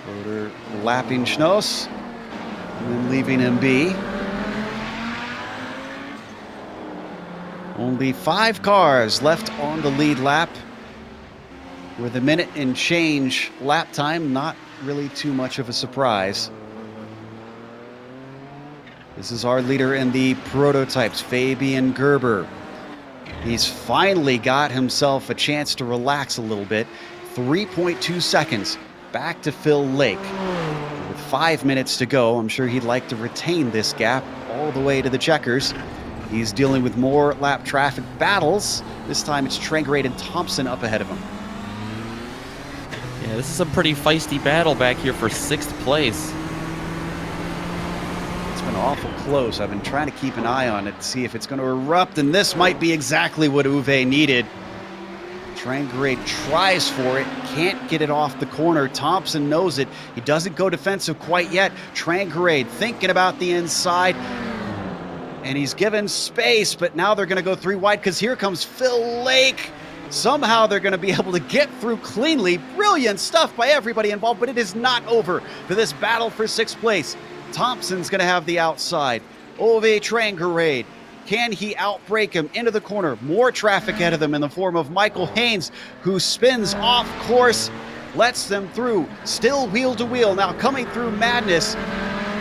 Heroder lapping Schnoss and then leaving him be. Only 5 cars left on the lead lap. With a minute and change lap time, not really too much of a surprise. This is our leader in the prototypes, Fabian Gerber. He's finally got himself a chance to relax a little bit. 3.2 seconds back to Phil Lake. With 5 minutes to go, I'm sure he'd like to retain this gap all the way to the checkers. He's dealing with more lap traffic battles. This time it's Trangerade and Thompson up ahead of him. Yeah, this is a pretty feisty battle back here for 6th place. It's been awful close. I've been trying to keep an eye on it to see if it's going to erupt, and this might be exactly what Uwe needed. Trangerade tries for it, can't get it off the corner. Thompson knows it. He doesn't go defensive quite yet. Trangerade thinking about the inside, and he's given space, but now they're going to go 3 wide because here comes Phil Lake. Somehow they're going to be able to get through cleanly. Brilliant stuff by everybody involved, but it is not over for this battle for 6th place. Thompson's going to have the outside. Ove Trangerade. Can he outbreak him into the corner? More traffic ahead of them in the form of Michael Haynes, who spins off course, lets them through. Still wheel to wheel. Now coming through Madness.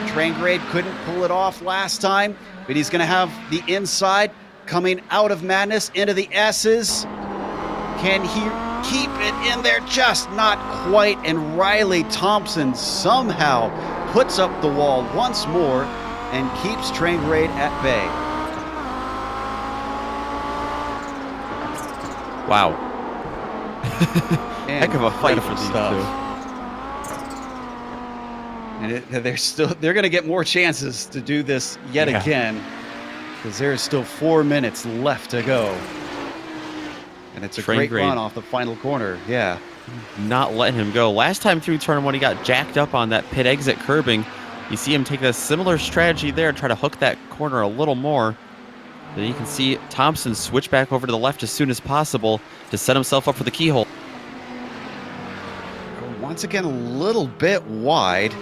Trangerade couldn't pull it off last time, but he's going to have the inside coming out of Madness into the S's. Can he keep it in there? Just not quite. And Riley Thompson somehow puts up the wall once more and keeps Trangerade at bay. Wow. Heck of a fight for these stuff. two. And they're going to get more chances to do this yet again, because there is still 4 minutes left to go. And it's a great run off the final corner. Yeah. Not letting him go. Last time through turn 1, he got jacked up on that pit exit curbing. You see him take a similar strategy there, try to hook that corner a little more. Then you can see Thompson switch back over to the left as soon as possible to set himself up for the keyhole. Once again, a little bit wide.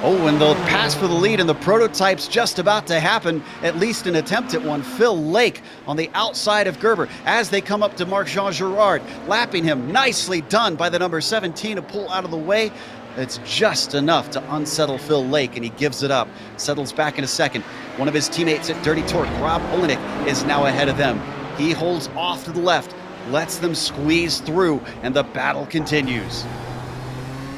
Oh, and the pass for the lead, and the prototype's just about to happen, at least an attempt at one. Phil Lake on the outside of Gerber as they come up to Marc-Jean Girard, lapping him. Nicely done by the number 17 to pull out of the way. It's just enough to unsettle Phil Lake, and he gives it up. Settles back in a second. One of his teammates at Dirty Torque, Rob Olenek, is now ahead of them. He holds off to the left, lets them squeeze through, and the battle continues.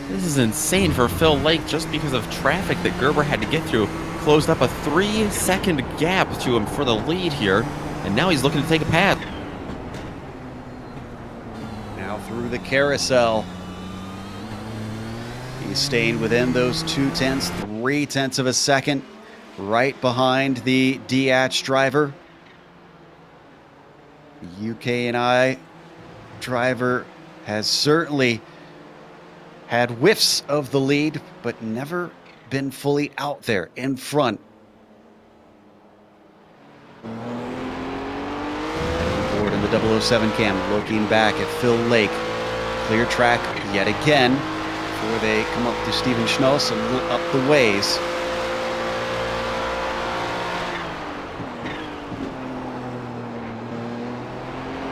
This is insane for Phil Lake just because of traffic that Gerber had to get through. Closed up a 3-second gap to him for the lead here, and now he's looking to take a pass. Now through the carousel. He's staying within those 0.2, 0.3 of a second, right behind the DH driver. The UK&I driver has certainly had whiffs of the lead, but never been fully out there in front. Forward in the 007 cam, looking back at Phil Lake. Clear track yet again before they come up to Steven Schnoss and up the ways.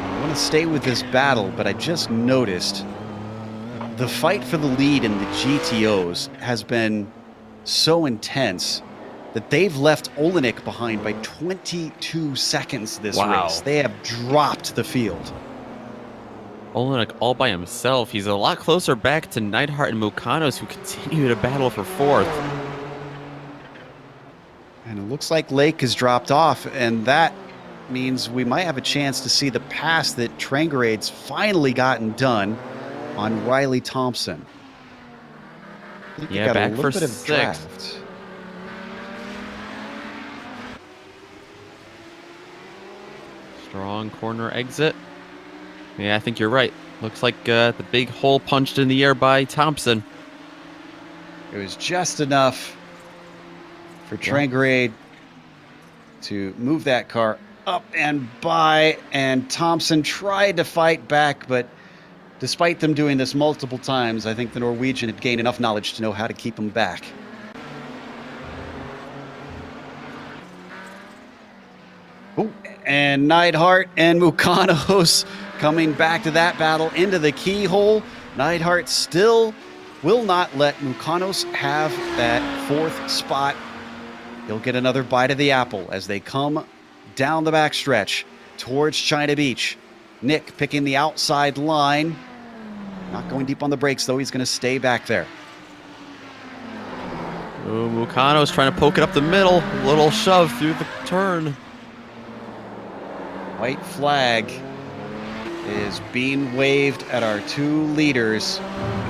I want to stay with this battle, but I just noticed the fight for the lead in the GTOs has been so intense that they've left Olenek behind by 22 seconds this race. They have dropped the field. Olenek all by himself. He's a lot closer back to Neidhart and Mukanos, who continue to battle for fourth. And it looks like Lake has dropped off, and that means we might have a chance to see the pass that Trangrade's finally gotten done on Riley Thompson. I think Yeah, got back a little for bit of sixth. draft. Strong corner exit. Yeah, I think you're right. Looks like the big hole punched in the air by Thompson. It was just enough for Trangrade to move that car up and by, and Thompson tried to fight back, but despite them doing this multiple times, I think the Norwegian had gained enough knowledge to know how to keep him back. Ooh, and Neidhart and Mukanos coming back to that battle into the keyhole. Neidhart still will not let Mukanos have that fourth spot. He'll get another bite of the apple as they come down the backstretch towards China Beach. Nick picking the outside line. Not going deep on the brakes, though. He's going to stay back there. Ooh, Mukanos trying to poke it up the middle. A little shove through the turn. White flag is being waved at our two leaders.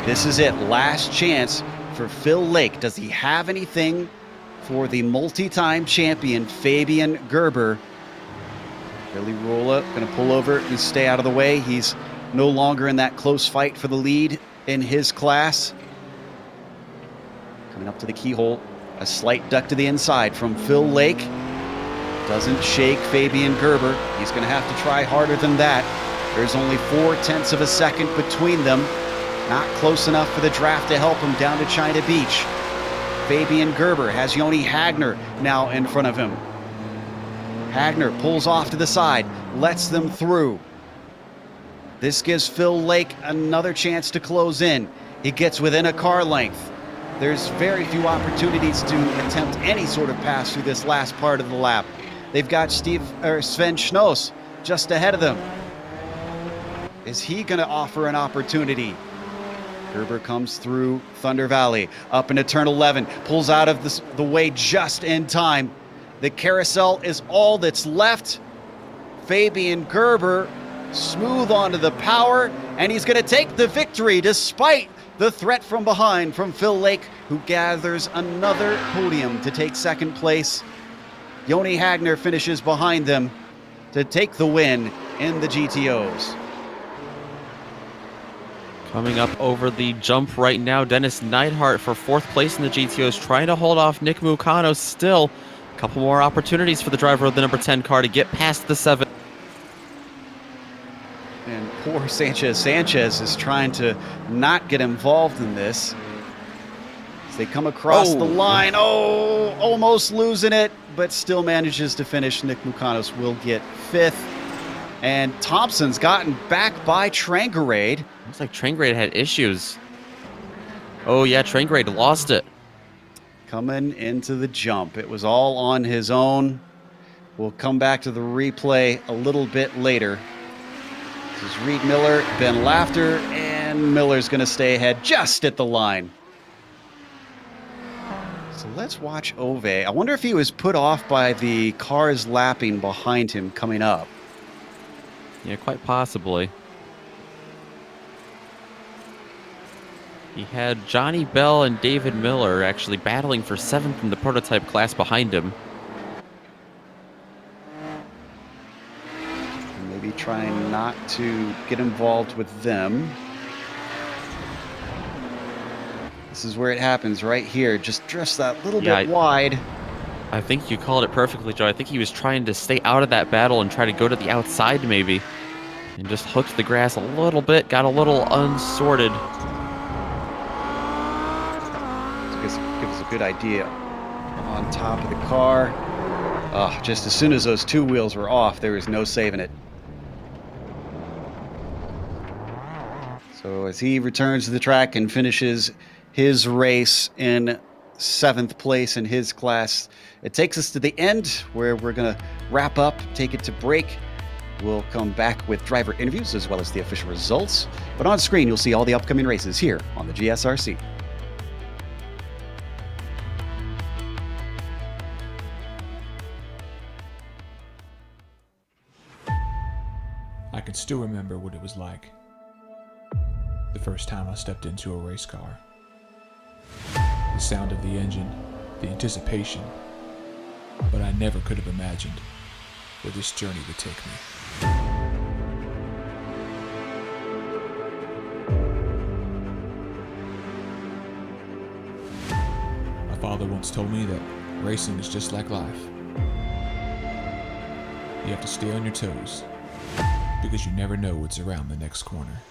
This is it. Last chance for Phil Lake. Does he have anything for the multi-time champion, Fabian Gerber? Billy Rolla going to pull over and stay out of the way. He's no longer in that close fight for the lead in his class. Coming up to the keyhole. A slight duck to the inside from Phil Lake. Doesn't shake Fabian Gerber. He's going to have to try harder than that. There's only 0.4 of a second between them. Not close enough for the draft to help him down to China Beach. Fabian Gerber has Joni Hagner now in front of him. Hagner pulls off to the side, lets them through. This gives Phil Lake another chance to close in. He gets within a car length. There's very few opportunities to attempt any sort of pass through this last part of the lap. They've got Sven Schnoss just ahead of them. Is he going to offer an opportunity? Gerber comes through Thunder Valley, up into turn 11, pulls out of the way just in time. The carousel is all that's left. Fabian Gerber smooth onto the power, and he's going to take the victory despite the threat from behind from Phil Lake, who gathers another podium to take second place. Joni Hagner finishes behind them to take the win in the GTOs. Coming up over the jump right now, Dennis Neidhart for fourth place in the GTOs, trying to hold off Nick Mukanos still. A couple more opportunities for the driver of the number 10 car to get past the 7. And poor Sanchez is trying to not get involved in this. As they come across Oh. the line. Oh, almost losing it, but still manages to finish. Nick Mukanos will get 5th. And Thompson's gotten back by Trangarade. Looks like Trangrade had issues. Oh, yeah, Trangrade lost it. Coming into the jump. It was all on his own. We'll come back to the replay a little bit later. This is Reed Miller, Ben Laughter, and Miller's going to stay ahead just at the line. So let's watch Ove. I wonder if he was put off by the cars lapping behind him coming up. Yeah, quite possibly. He had Johnny Bell and David Miller actually battling for 7th in the prototype class behind him. Maybe trying not to get involved with them. This is where it happens right here. Just that little bit wide. I think you called it perfectly, Joe. I think he was trying to stay out of that battle and try to go to the outside maybe. And just hooked the grass a little bit, got a little unsorted. This gives us a good idea. On top of the car. Oh, just as soon as those 2 wheels were off, there was no saving it. So as he returns to the track and finishes his race in 7th place in his class, it takes us to the end where we're going to wrap up, take it to break. We'll come back with driver interviews as well as the official results. But on screen, you'll see all the upcoming races here on the GSRC. I can still remember what it was like the first time I stepped into a race car. The sound of the engine, the anticipation, but I never could have imagined where this journey would take me. My father once told me that racing is just like life. You have to stay on your toes, because you never know what's around the next corner.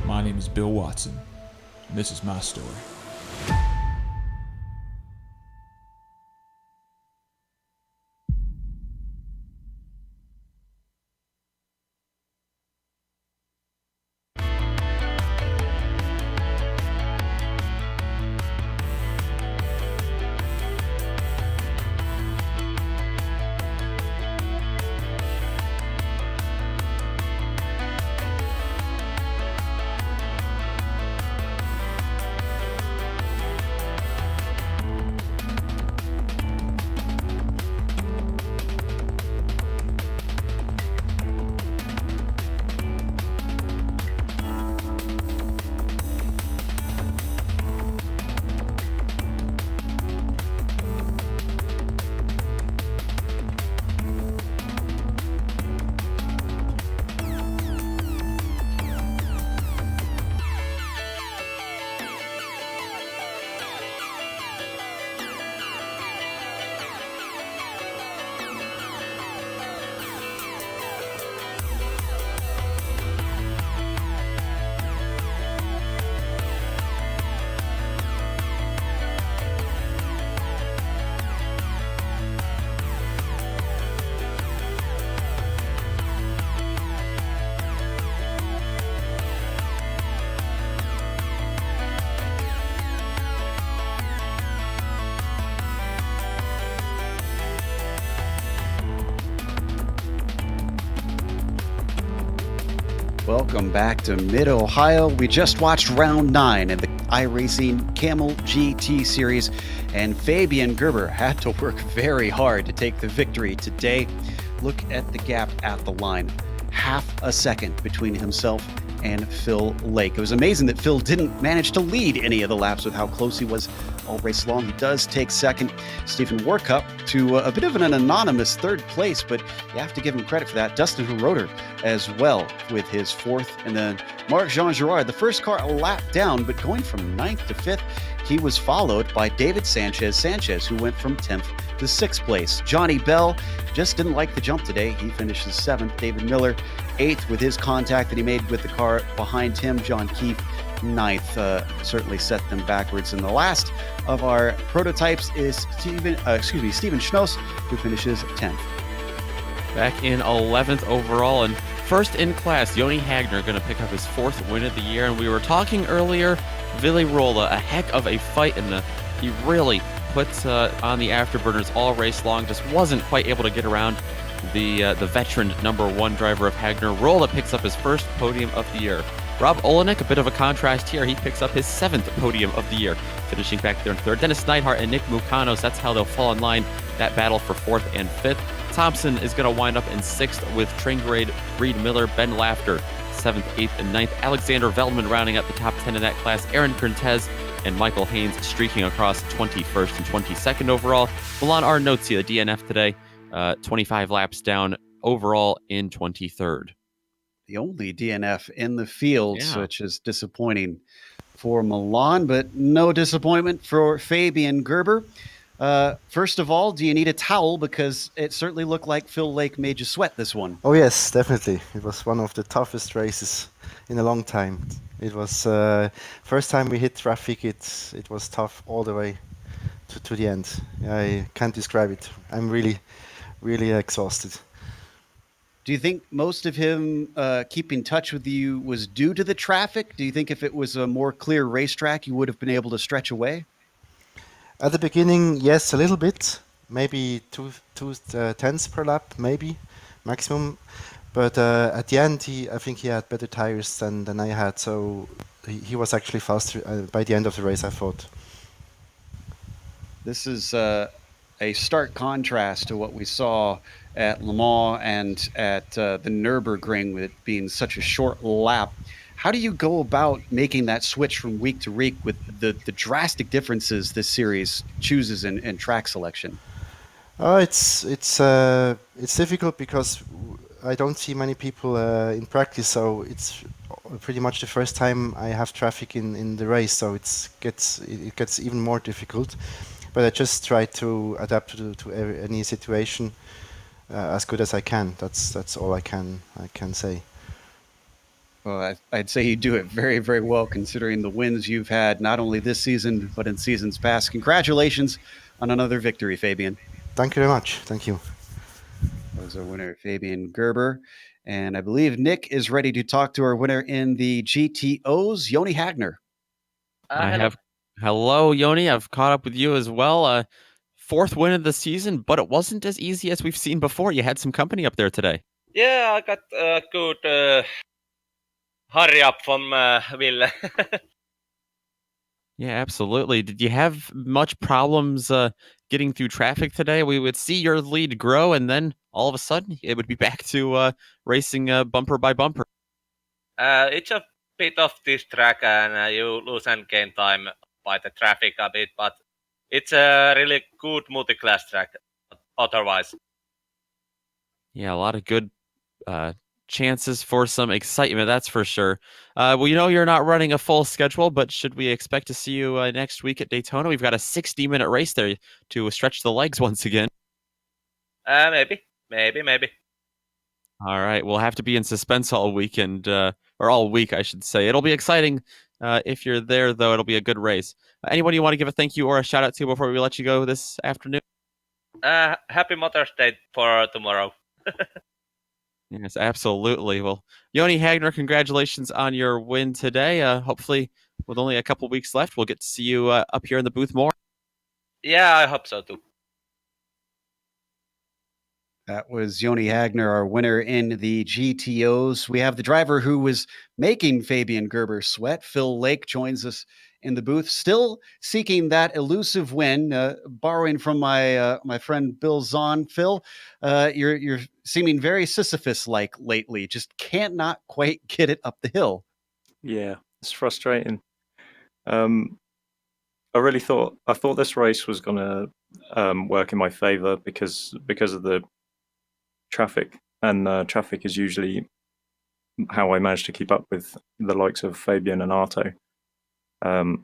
My name is Bill Watson, and this is my story. Welcome back to Mid-Ohio. We just watched round 9 in the iRacing Kamel GT series, and Fabian Gerber had to work very hard to take the victory today. Look at the gap at the line. Half a second between himself and Phil Lake. It was amazing that Phil didn't manage to lead any of the laps with how close he was all race long. He does take second. Stephen Workup to a bit of an anonymous third place, but you have to give him credit for that. Dustin Heroder as well with his fourth. And then Marc-Jean Girard, the first car a lap down, but going from ninth to fifth. He was followed by David Sanchez, who went from 10th to 6th place. Johnny Bell just didn't like the jump today. He finishes 7th. David Miller, 8th with his contact that he made with the car behind him. John Keefe, 9th. Certainly set them backwards. And the last of our prototypes is Steven Schnoss, who finishes 10th. Back in 11th overall and first in class, Joni Hagner going to pick up his 4th win of the year. And we were talking earlier, Willy Rolla, a heck of a fight, and he really put on the afterburners all race long. Just wasn't quite able to get around the veteran number 1 driver of Hagner. Rolla picks up his first podium of the year. Rob Olenek, a bit of a contrast here. He picks up his 7th podium of the year, finishing back there in 3rd. Dennis Neidhart and Nick Mukanos, that's how they'll fall in line. That battle for 4th and 5th. Thompson is going to wind up in 6th with Tringrade, Reed Miller, Ben Lafter, 7th, 8th, and 9th. Alexander Veltman rounding out the top 10 in that class. Aaron Cortez and Michael Haynes streaking across 21st and 22nd overall. Milan Arnozzi, the DNF today, 25 laps down overall in 23rd. The only DNF in the field, Yeah. which is disappointing for Milan, but no disappointment for Fabian Gerber. First of all, do you need a towel? Because it certainly looked like Phil Lake made you sweat this one. Oh yes, definitely. It was one of the toughest races in a long time. It was first time we hit traffic. It was tough all the way to the end. I can't describe it. I'm really exhausted. Do you think most of him keeping touch with you was due to the traffic? Do you think if it was a more clear racetrack, you would have been able to stretch away? At the beginning, yes, a little bit. Maybe two tenths per lap, maybe maximum. But at the end, I think he had better tires than I had, so he was actually faster by the end of the race, I thought. This is a stark contrast to what we saw at Le Mans and at the Nürburgring, with it being such a short lap. How do you go about making that switch from week to week with the drastic differences this series chooses in track selection? It's difficult because I don't see many people in practice, so it's pretty much the first time I have traffic in the race, so it gets even more difficult. But I just try to adapt to any situation as good as I can. That's all I can say. Well, I'd say you do it very, very well, considering the wins you've had, not only this season, but in seasons past. Congratulations on another victory, Fabian. Thank you very much. Thank you. That was our winner, Fabian Gerber. And I believe Nick is ready to talk to our winner in the GTOs, Joni Hagner. Hello, Joni. I've caught up with you as well. 4th win of the season, but it wasn't as easy as we've seen before. You had some company up there today. Yeah, I got a good hurry up from Will. Yeah, absolutely. Did you have much problems getting through traffic today? We would see your lead grow, and then all of a sudden, it would be back to racing bumper by bumper. It's a bit of this track, and you lose and gain time by the traffic a bit, but it's a really good multi-class track otherwise. Yeah, a lot of good chances for some excitement, that's for sure. Well, you're not running a full schedule, but should we expect to see you next week at Daytona? We've got a 60-minute race there to stretch the legs once again. Maybe. All right, we'll have to be in suspense all weekend, or all week, I should say. It'll be exciting. If you're there, though, it'll be a good race. Anyone you want to give a thank you or a shout out to before we let you go this afternoon? Happy Mother's Day for tomorrow. Yes, absolutely. Well, Joni Hagner, congratulations on your win today. Hopefully, with only a couple weeks left, we'll get to see you up here in the booth more. Yeah, I hope so too. That was Joni Hagner, our winner in the GTOs. We have the driver who was making Fabian Gerber sweat. Phil Lake joins us in the booth, still seeking that elusive win, borrowing from my friend Bill Zahn. Phil, you're seeming very Sisyphus-like lately. Just can't not quite get it up the hill. Yeah, it's frustrating. I thought this race was gonna work in my favor because of the traffic, and traffic is usually how I managed to keep up with the likes of Fabian and Arto.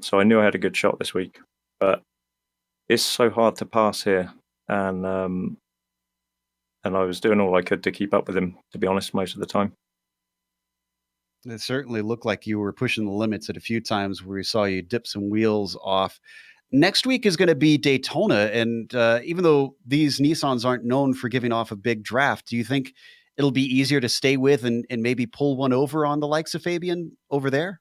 So I knew I had a good shot this week, but it's so hard to pass here, and I was doing all I could to keep up with him, to be honest, most of the time. It certainly looked like you were pushing the limits at a few times where we saw you dip some wheels off. Next week is going to be Daytona, and even though these Nissans aren't known for giving off a big draft, do you think it'll be easier to stay with and maybe pull one over on the likes of Fabian over there?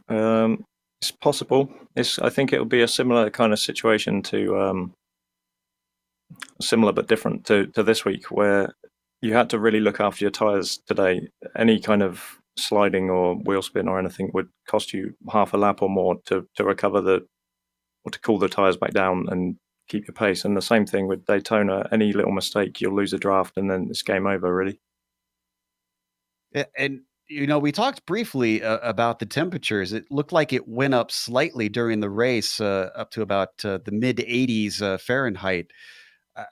It's possible. I think it'll be a similar kind of situation to similar but different to this week, where you had to really look after your tires today. Any kind of sliding or wheel spin or anything would cost you half a lap or more to recover or to cool the tires back down and keep your pace. And the same thing with Daytona. Any little mistake, you'll lose a draft, and then it's game over, really. And we talked briefly about the temperatures. It looked like it went up slightly during the race, up to about the mid 80s Fahrenheit.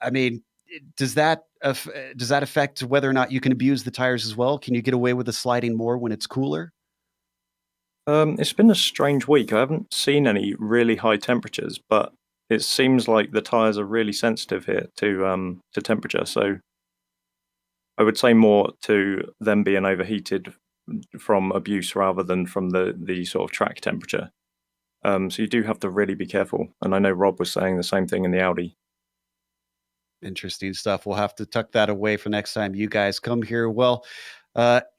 I mean, does that affect whether or not you can abuse the tires as well? Can you get away with the sliding more when it's cooler? It's been a strange week. I haven't seen any really high temperatures, but it seems like the tires are really sensitive here to temperature. So I would say more to them being overheated from abuse rather than from the sort of track temperature. So you do have to really be careful. And I know Rob was saying the same thing in the Audi. Interesting stuff. We'll have to tuck that away for next time you guys come here. Well,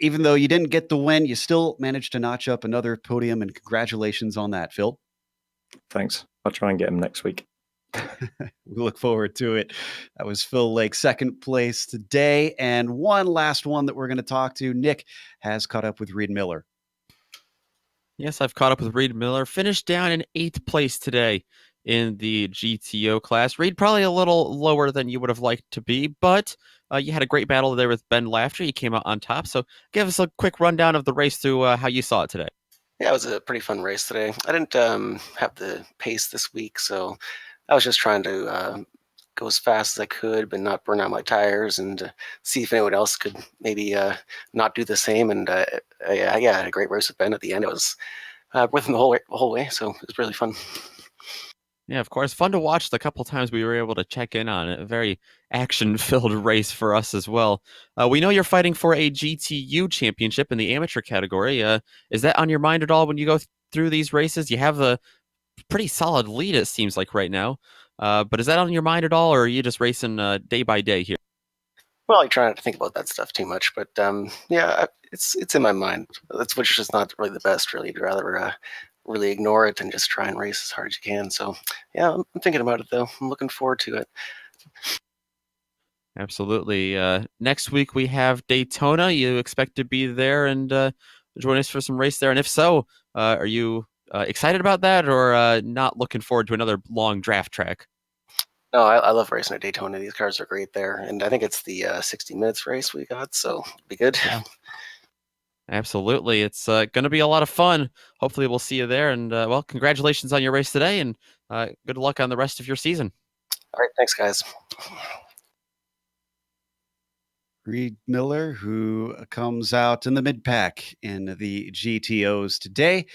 even though you didn't get the win, you still managed to notch up another podium, and congratulations on that, Phil. Thanks. I'll try and get him next week. We look forward to it. That was Phil Lake, second place today. And one last one that we're going to talk to. Nick has caught up with Reed Miller. Yes, I've caught up with Reed Miller. Finished down in 8th place today in the GTO class. Reed, probably a little lower than you would have liked to be, but you had a great battle there with Ben Lafter. You came out on top. So give us a quick rundown of the race through how you saw it today. Yeah, it was a pretty fun race today. I didn't have the pace this week, so I was just trying to go as fast as I could, but not burn out my tires, and see if anyone else could maybe not do the same. And I had a great race with Ben at the end. It was with him the whole way, so it was really fun. Yeah, of course. Fun to watch the couple times we were able to check in on it. A very action-filled race for us as well. We know you're fighting for a GTU championship in the amateur category. Is that on your mind at all when you go through these races? You have a pretty solid lead, it seems like right now. But is that on your mind at all, or are you just racing day by day here? Well, I try not to think about that stuff too much, but yeah, it's in my mind. That's which is just not really the best. Really, I'd rather really ignore it and just try and race as hard as you can. So yeah, I'm thinking about it though. I'm looking forward to it. Absolutely. Next week we have Daytona. You expect to be there and join us for some race there? And if so, are you excited about that, or not looking forward to another long draft track? No, I love racing at Daytona. These cars are great there, and I think it's the 60 minutes race we got, so it'll be good. Yeah. Absolutely. It's going to be a lot of fun. Hopefully we'll see you there. And well, congratulations on your race today, and good luck on the rest of your season. All right. Thanks, guys. Reed Miller, who comes out in the mid-pack in the GTOs today.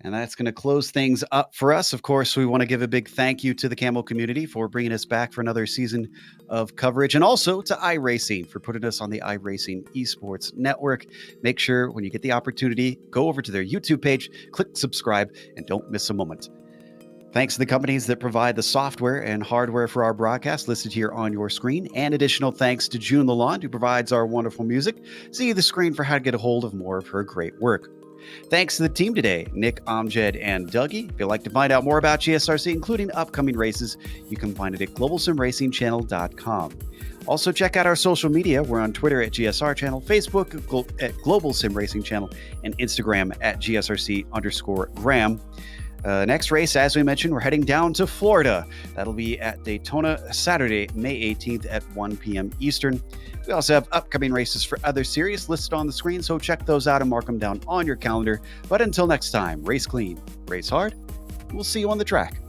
And that's going to close things up for us. Of course, we want to give a big thank you to the Kamel community for bringing us back for another season of coverage, and also to iRacing for putting us on the iRacing Esports Network. Make sure when you get the opportunity, go over to their YouTube page, click subscribe, and don't miss a moment. Thanks to the companies that provide the software and hardware for our broadcast listed here on your screen, and additional thanks to June Lalonde, who provides our wonderful music. See the screen for how to get a hold of more of her great work. Thanks to the team today, Nick, Amjed, and Dougie. If you'd like to find out more about GSRC, including upcoming races, you can find it at globalsimracingchannel.com. Also, check out our social media. We're on Twitter at GSR Channel, Facebook at Global Sim Racing Channel, and Instagram at GSRC_Graham. Next race, as we mentioned, we're heading down to Florida. That'll be at Daytona Saturday, May 18th at 1 p.m. Eastern. We also have upcoming races for other series listed on the screen, so check those out and mark them down on your calendar. But until next time, race clean, race hard. We'll see you on the track.